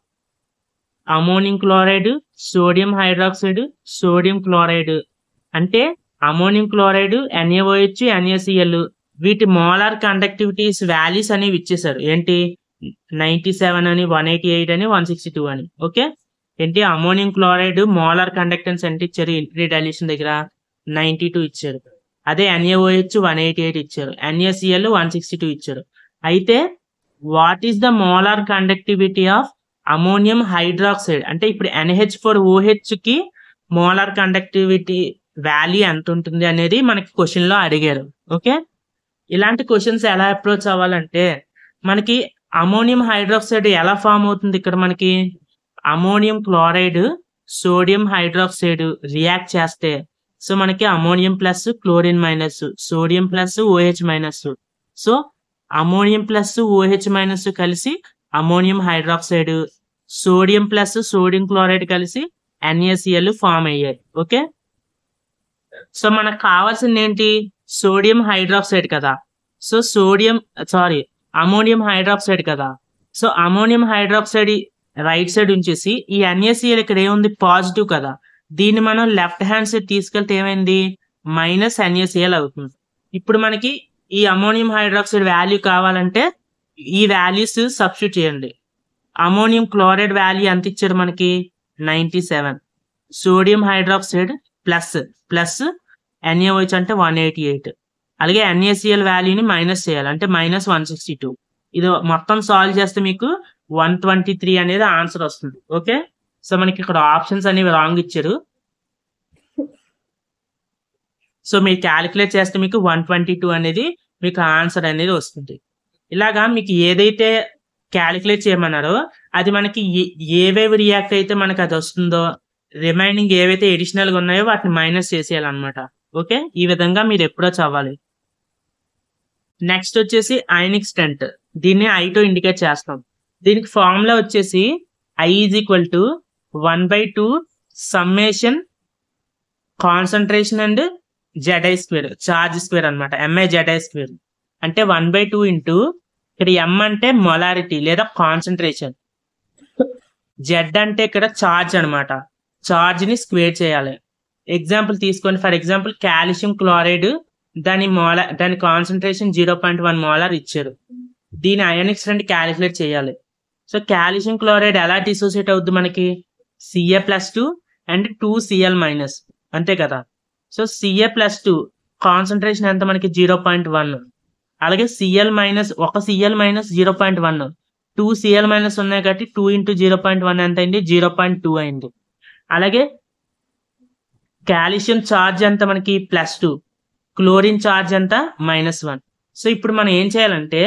ammonium chloride, sodium hydroxide, sodium chloride. అంటే అమోనియం క్లోరైడ్, NaOH, NaCl వీటి మోలార్ కండక్టివిటీస్ వాల్యూస్ అనేవి ఇచ్చేసారు. ఏంటి, 97 అని, 188 అని, 162 అని. ఓకే, ఏంటి, అమోనియం క్లోరైడ్ మోలార్ కండక్టెన్స్ ఎంత ఇచ్చారు ఇన్ఫినిట్ డైల్యూషన్ దగ్గర, 92 ఇచ్చారు. అదే NaOH 188 ఇచ్చారు, NaCl 162 ఇచ్చారు. అయితే what is the molar conductivity of ammonium hydroxide, అంటే ఇప్పుడు NH4OH కి మోలార్ కండక్టివిటీ వాల్యూ ఎంత ఉంటుంది అనేది మనకి క్వశ్చన్ లో అడిగారు. ఓకే, ఇలాంటి క్వశ్చన్స్ ఎలా అప్రోచ్ అవ్వాలంటే మనకి అమోనియం హైడ్రాక్సైడ్ ఎలా ఫామ్ అవుతుంది, ఇక్కడ మనకి ammonium chloride sodium hydroxide react చేస్తే సో మనకి ammonium plus chlorine minus, sodium plus OH minus. So ammonium plus OH minus కలిసి ammonium hydroxide, sodium plus sodium chloride కలిసి NaCl ఫామ్ అయ్యాయి. ఓకే, సో మనకు కావాల్సింది ఏంటి, సోడియం హైడ్రాక్సైడ్ కదా. So ammonium hydroxide కదా. So ammonium hydroxide right side ఉంచేసి ఈ NaCl ఇక్కడ ఏముంది, పాజిటివ్ కదా. దీన్ని మనం లెఫ్ట్ హ్యాండ్ సైడ్ తీసుకెళ్తే ఏమైంది, -NaCl అవుతుంది. ఇప్పుడు మనకి ఈ అమోనియం హైడ్రాక్సైడ్ వాల్యూ కావాలంటే ఈ వాల్యూస్ సబ్స్టిట్యూట్ చేయండి. అమోనియం క్లోరైడ్ వాల్యూ ఎంత ఇచ్చారు మనకి, 97. సోడియం హైడ్రాక్సైడ్ ప్లస్ NaOH అంటే 188. అలాగే NaCl వాల్యూని మైనస్ చేయాలి అంటే -162. ఇది మొత్తం సాల్వ్ చేస్తే మీకు 123 అనేది ఆన్సర్ వస్తుంది. ఓకే, సో మనకి ఇక్కడ ఆప్షన్స్ అనేవి రాంగ్ ఇచ్చారు. సో మీరు క్యాలిక్యులేట్ చేస్తే మీకు 122 అనేది మీకు ఆన్సర్ అనేది వస్తుంది. ఇలాగా మీకు ఏదైతే క్యాలిక్యులేట్ చేయమన్నారో అది మనకి ఏవేవి రియాక్ట్ అయితే మనకి అది వస్తుందో, రిమైనింగ్ ఏవైతే ఎడిషనల్గా ఉన్నాయో వాటిని మైనస్ చేసేయాలన్నమాట. ఓకే, ఈ విధంగా మీరు అప్రోచ్ అవ్వాలి. నెక్స్ట్ వచ్చేసి అయానిక్ స్ట్రెంత్. దీన్ని ఐతో ఇండికేట్ చేస్తాం. దీనికి ఫార్ములా వచ్చేసి I = 1/2 summation concentration and ZI² charge square అనమాట, MiZi². అంటే 1/2 ఇంటూ ఇక్కడ M అంటే మొలారిటీ లేదా కాన్సన్ట్రేషన్, Z అంటే ఇక్కడ చార్జ్ అనమాట, చార్జ్ ని స్క్వేర్ చేయాలి. ఎగ్జాంపుల్ తీసుకోండి. ఫర్ ఎగ్జాంపుల్ కాల్షియం క్లోరైడ్ దాని కాన్సన్ట్రేషన్ 0.1 మోలార్ ఇచ్చారు. దీని అయానిక్ స్ట్రెంత్ క్యాలిక్యులేట్ చేయాలి. సో కాల్షియం క్లోరైడ్ ఎలా డిసోసియేట్ అవుద్ది మనకి, Ca+2 అండ్ 2Cl-, అంతే కదా. సో Ca+2 కాన్సన్ట్రేషన్ ఎంత మనకి 0.1. అలాగే Cl- ఒక Cl- 0.1, 2Cl- ఉన్నాయి కాబట్టి 2 × 0.1 ఎంత అయింది, 0.2 అయింది. అలాగే కాల్షియం ఛార్జ్ ఎంత మనకి +2, క్లోరిన్ ఛార్జ్ ఎంత -1. సో ఇప్పుడు మనం ఏం చేయాలంటే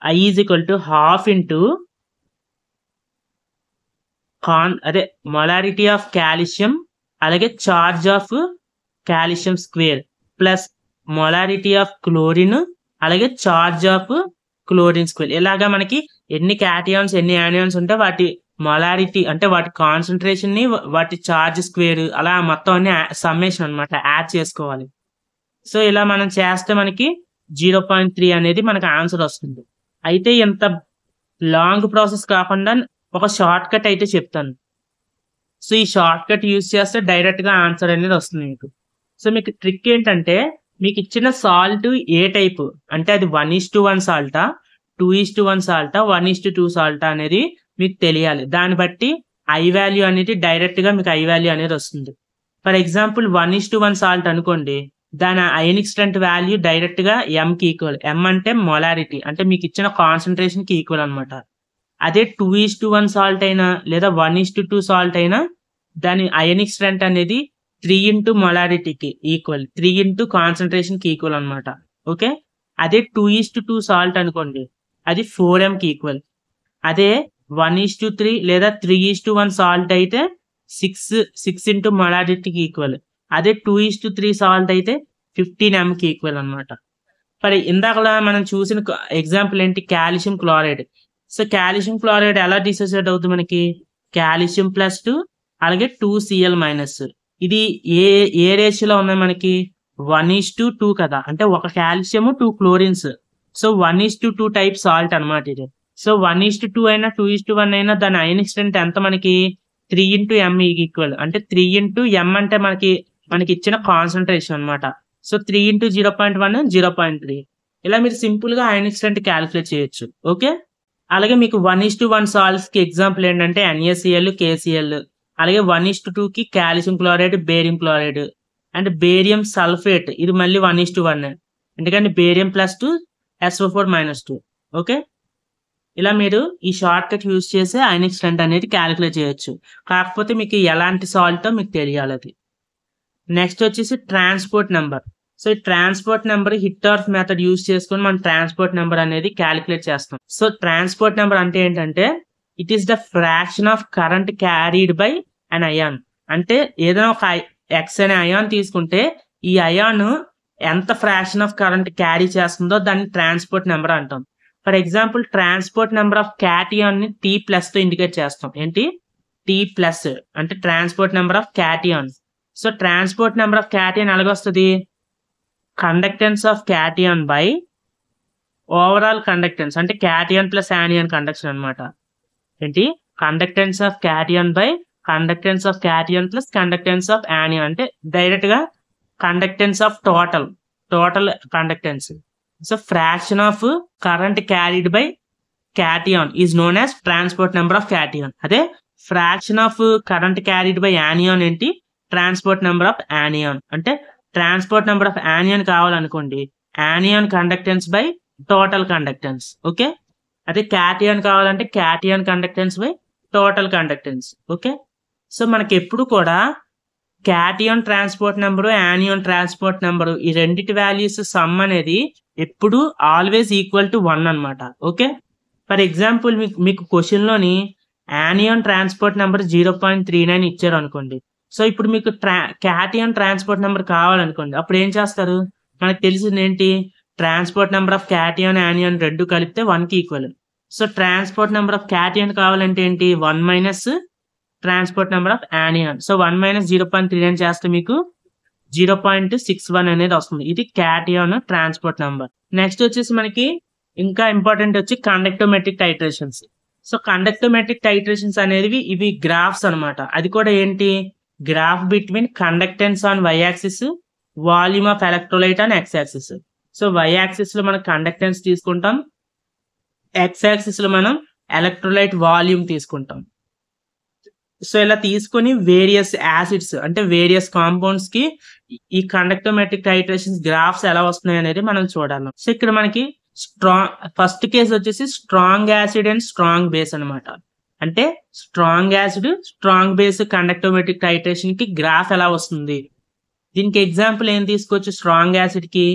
I = 1/2 into molarity of calcium అలాగే charge of calcium square plus molarity of chlorine అలాగే ఛార్జ్ ఆఫ్ క్లోరిన్ స్క్వేర్. ఇలాగా మనకి ఎన్ని క్యాటియాన్స్ ఎన్ని యానియాన్స్ ఉంటే వాటి మొలారిటీ అంటే వాటి కాన్సన్ట్రేషన్ ని వాటి ఛార్జ్ స్క్వేర్ అలా మొత్తం అన్ని సమ్మేషన్ అనమాట యాడ్ చేసుకోవాలి. సో ఇలా మనం చేస్తే మనకి 0.3 అనేది మనకి ఆన్సర్ వస్తుంది. అయితే ఇంత లాంగ్ ప్రాసెస్ కాకుండా ఒక షార్ట్ కట్ అయితే చెప్తాను. సో ఈ షార్ట్ కట్ యూజ్ చేస్తే డైరెక్ట్ గా ఆన్సర్ అనేది వస్తుంది మీకు. సో మీకు ట్రిక్ ఏంటంటే మీకు ఇచ్చిన సాల్ట్ ఏ టైప్ అంటే అది 1:1 సాల్టా, 2:1 సాల్టా, 1:2 సాల్టా అనేది మీకు తెలియాలి. దాన్ని బట్టి ఐ వాల్యూ అనేది డైరెక్ట్ గా మీకు ఐ వాల్యూ అనేది వస్తుంది. ఫర్ ఎగ్జాంపుల్ 1:1 సాల్ట్ అనుకోండి, దాని అయానిక్ స్ట్రెంత్ వాల్యూ డైరెక్ట్ గా M కి ఈక్వల్. M అంటే మొలారిటీ అంటే మీకు ఇచ్చిన కాన్సన్ట్రేషన్ కి ఈక్వల్ అనమాట. అదే 2:1 సాల్ట్ అయినా లేదా 1:2 సాల్ట్ అయినా దాని అయానిక్ స్ట్రెంత్ అనేది 3 × మొలారిటీకి ఈక్వల్, 3 × కాన్సన్ట్రేషన్ కి ఈక్వల్ అనమాట. ఓకే, అదే 2:2 సాల్ట్ అనుకోండి అది 4M కి ఈక్వల్. అదే 1:3 లేదా 3:1 సాల్ట్ అయితే 6 × మొలారిటీకి ఈక్వల్. అదే 2:3 సాల్ట్ అయితే 15M కి ఈక్వల్ అనమాట. మరి ఇందాకలా మనం చూసిన ఎగ్జాంపుల్ ఏంటి, calcium chloride. So calcium chloride ఎలా డిసోసియేట్ అవుతుంది మనకి, కాల్షియం +2 అలాగే 2Cl-. ఇది ఏ రేషియోలో ఉన్నాయి మనకి 1:2 కదా, అంటే ఒక calcium 2 chlorines. So 1:2 type salt అనమాట ఇది. సో 1:2 అయినా 2:1 అయినా దాని అయానిక్ స్ట్రెంత్ ఎంత మనకి 3 × M ఈక్వల్. అంటే 3 × M అంటే మనకి ఇచ్చిన కాన్సన్ట్రేషన్ అనమాట. సో 3 × 0.1 0.3. ఇలా మీరు సింపుల్ గా అయానిక్ స్ట్రెంత్ క్యాలిక్యులేట్ చేయొచ్చు. ఓకే, అలాగే మీకు 1:1 సాల్ట్స్ కి ఎగ్జాంపుల్ ఏంటంటే NaCl, KCl. అలాగే 1:2 కి calcium chloride, barium chloride and barium sulphate. ఇది మళ్ళీ 1:1 ఎందుకంటే బేరియం +2 SO4 -2. ఓకే, ఇలా మీరు ఈ షార్ట్ కట్ యూజ్ చేసి అయానిక్ స్ట్రెంత్ అనేది క్యాలిక్యులేట్ చేయొచ్చు. కాకపోతే మీకు ఎలాంటి సాల్ట్ మీకు తెలియాలి అది. నెక్స్ట్ వచ్చేసి ట్రాన్స్పోర్ట్ నెంబర్. సో ఈ transport number Hittorf method use చేసుకొని మనం ట్రాన్స్పోర్ట్ నెంబర్ అనేది క్యాలిక్యులేట్ చేస్తాం. సో ట్రాన్స్పోర్ట్ నెంబర్ అంటే ఏంటంటే it is the fraction of current carried by an ion. అంటే ఏదైనా ఒక X అనే అయాన్ తీసుకుంటే ఈ అయాన్ ఎంత ఫ్రాక్షన్ ఆఫ్ కరెంట్ క్యారీ చేస్తుందో దాన్ని ట్రాన్స్పోర్ట్ నెంబర్ అంటాం. For example transport number of cation ని T+ తో ఇండికేట్ చేస్తాం. ఏంటి, T+ అంటే transport number of cation. So transport number of cation ఎలాగొస్తుంది, conductance of cation by overall conductance అంటే క్యాటియాన్ + యానియాన్ కండక్షన్ అనమాట. ఏంటి, conductance of cation by conductance of cation plus conductance of anion అంటే direct గా conductance of total conductance. So fraction of current carried by cation is known as transport number of cation. అదే fraction of current carried by anion ఏంటి, transport number of anion. అంటే transport number of anion కావాలనుకోండి, anion conductance by total conductance. Okay, అదే cation కావాలంటే cation conductance by total conductance. Okay, so మనకి ఎప్పుడు కూడా cation transport number, anion transport number ఈ రెండిటి వాల్యూస్ సమ్ అనేది ఎప్పుడు ఆల్వేస్ ఈక్వల్ టు 1 అనమాట. ఓకే, ఫర్ ఎగ్జాంపుల్ మీకు క్వశ్చన్లోని యానియన్ ట్రాన్స్పోర్ట్ నెంబర్ 0.39 ఇచ్చారు అనుకోండి. సో ఇప్పుడు మీకు క్యాటియన్ ట్రాన్స్పోర్ట్ నెంబర్ కావాలనుకోండి, అప్పుడు ఏం చేస్తారు, మనకు తెలిసింది ఏంటి, transport number of cation anion రెండు కలిపితే 1కి equal. So transport number of cation కావాలంటే ఏంటి, 1 minus transport number of anion. So 1 minus 0.39 చేస్తే మీకు 0.61 అనేది వస్తుంది. ఇది క్యాటియన్ ట్రాన్స్పోర్ట్ నెంబర్. నెక్స్ట్ వచ్చేసి మనకి ఇంకా ఇంపార్టెంట్ వచ్చి conductometric titrations. So conductometric titrations అనేవి ఇవి గ్రాఫ్స్ అనమాట. అది కూడా ఏంటి, graph between conductance on Y axis, volume of electrolyte on X axis. So Y axis లో మనం కండక్టెన్స్ తీసుకుంటాం, ఎక్స్ యాక్సిస్ లో మనం ఎలక్ట్రోలైట్ వాల్యూమ్ తీసుకుంటాం. సో ఇలా తీసుకొని వేరియస్ యాసిడ్స్ అంటే వేరియస్ కాంపౌండ్స్ కి ఈ కండక్టోమెట్రిక్ టైట్రేషన్స్ గ్రాఫ్స్ ఎలా వస్తున్నాయి అనేది మనం చూడాలి. సో ఇక్కడ మనకి ఫస్ట్ కేసు వచ్చేసి strong acid and strong base అనమాట. అంటే strong acid strong base conductometric titration కి గ్రాఫ్ ఎలా వస్తుంది. దీనికి ఎగ్జాంపుల్ ఏం తీసుకోవచ్చు, స్ట్రాంగ్ యాసిడ్ కి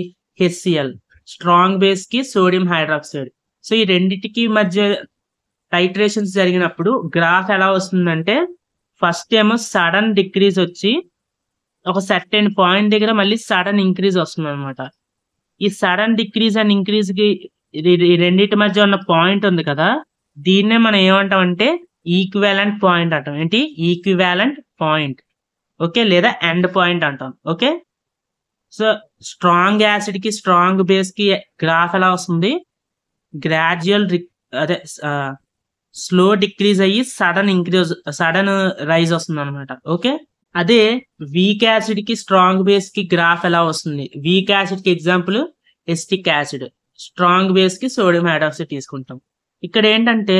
HCl, స్ట్రాంగ్ బేస్ కి సోడియం హైడ్రాక్సైడ్. సో ఈ రెండింటికి మధ్య టైట్రేషన్స్ జరిగినప్పుడు గ్రాఫ్ ఎలా వస్తుందంటే, ఫస్ట్ ఏమో సడన్ డిక్రీజ్ వచ్చి ఒక సర్టెన్ పాయింట్ దగ్గర మళ్ళీ సడన్ ఇంక్రీజ్ వస్తుంది అనమాట. ఈ సడన్ డిక్రీజ్ అండ్ ఇంక్రీజ్ కి ఈ రెండింటి మధ్య ఉన్న పాయింట్ ఉంది కదా, దీన్నే మనం ఏమంటాం అంటే ఈక్వివాలెంట్ పాయింట్ అంటాం. ఏంటి, ఈక్వివాలెంట్ పాయింట్. ఓకే, లేదా ఎండ్ పాయింట్ అంటాం. ఓకే, సో స్ట్రాంగ్ యాసిడ్ కి స్ట్రాంగ్ బేస్ కి గ్రాఫ్ ఎలా వస్తుంది, గ్రాడ్యువల్ అదే స్లో డిక్రీజ్ అయ్యి సడన్ రైజ్ వస్తుంది అనమాట. ఓకే, అదే వీక్ యాసిడ్ కి స్ట్రాంగ్ బేస్ కి గ్రాఫ్ ఎలా వస్తుంది, వీక్ యాసిడ్ కి example acetic acid, strong base కి సోడియం హైడ్రాక్సైడ్ తీసుకుంటాం. ఇక్కడ ఏంటంటే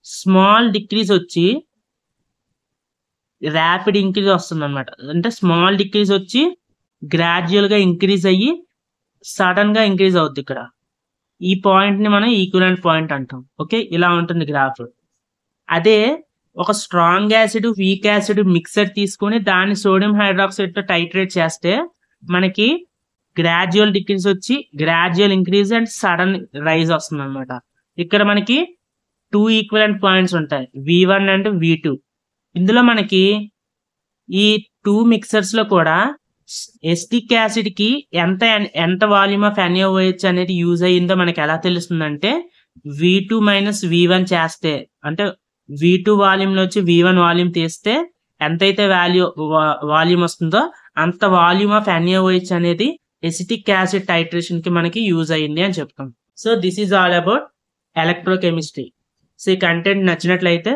స్మాల్ డిక్రీజ్ వచ్చి ర్యాపిడ్ ఇంక్రీజ్ వస్తుంది అనమాట. అంటే స్మాల్ డిక్రీజ్ వచ్చి గ్రాడ్యువల్ గా ఇంక్రీజ్ అయ్యి సడన్ గా ఇంక్రీజ్ అవుద్ది. ఇక్కడ ఈ పాయింట్ ని మనం ఈక్వివలెంట్ పాయింట్ అంటాం. ఓకే, ఇలా ఉంటుంది గ్రాఫ్. అదే ఒక strong acid weak acid mixer తీసుకొని దాన్ని సోడియం హైడ్రాక్సైడ్ తో టైట్రేట్ చేస్తే మనకి గ్రాడ్యువల్ డిక్రీజ్ వచ్చి gradual increase and sudden rise వస్తుంది అనమాట. ఇక్కడ మనకి 2 ఈక్వివలెంట్ పాయింట్స్ ఉంటాయి, V1 అండ్ V2. ఇందులో మనకి ఈ 2 మిక్సర్స్ లో కూడా ఎస్టిక్ యాసిడ్ కి ఎంత వాల్యూమ్ ఆఫ్ NaOH అనేది యూజ్ అయ్యిందో మనకి ఎలా తెలుస్తుందంటే, V2 మైనస్ V1 చేస్తే, అంటే V2 వాల్యూమ్ లో వచ్చి V1 వాల్యూమ్ తీస్తే ఎంతైతే వాల్యూమ్ వస్తుందో అంత వాల్యూమ్ ఆఫ్ NaOH అనేది ఎసిటిక్ యాసిడ్ టైట్రేషన్ కి మనకి యూజ్ అయ్యింది అని చెప్తాం. So this is all about electrochemistry. So ఈ కంటెంట్ నచ్చినట్లయితే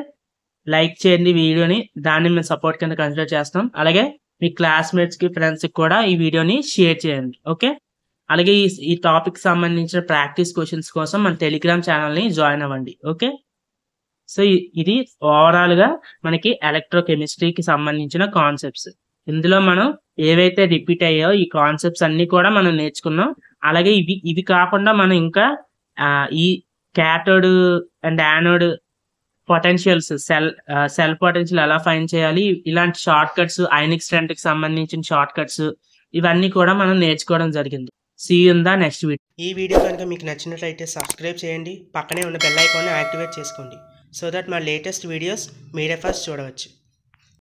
లైక్ చేయండి వీడియోని, దాన్ని మేము సపోర్ట్ కింద కన్సిడర్ చేస్తాం. అలాగే మీ క్లాస్మేట్స్ కి ఫ్రెండ్స్ కి కూడా ఈ వీడియోని షేర్ చేయండి. ఓకే, అలాగే ఈ టాపిక్ సంబంధించిన ప్రాక్టీస్ క్వశ్చన్స్ కోసం మన టెలిగ్రామ్ ఛానల్ ని జాయిన్ అవ్వండి. ఓకే, సో ఇది ఓవరాల్ గా మనకి ఎలక్ట్రోకెమిస్ట్రీకి సంబంధించిన కాన్సెప్ట్స్. ఇందులో మనం ఏవైతే రిపీట్ అయ్యాయో ఈ కాన్సెప్ట్స్ అన్ని కూడా మనం నేర్చుకున్నాం. అలాగే ఇవి కాకుండా మనం ఇంకా ఈ cathode and anode potentials, cell potential ఎలా ఫైండ్ చేయాలి, ఇలాంటి షార్ట్ కట్స్, అయనిక్ స్ట్రెంత్ కి సంబంధించిన షార్ట్ కట్స్ ఇవన్నీ కూడా మనం నేర్చుకోవడం జరిగింది. See you in the next video. ఈ వీడియో కనుక మీకు నచ్చినట్లయితే సబ్స్క్రైబ్ చేయండి, పక్కనే ఉన్న బెల్ ఐకాన్ని యాక్టివేట్ చేసుకోండి, సో దట్ మా లేటెస్ట్ వీడియోస్ మీరే ఫస్ట్ చూడవచ్చు.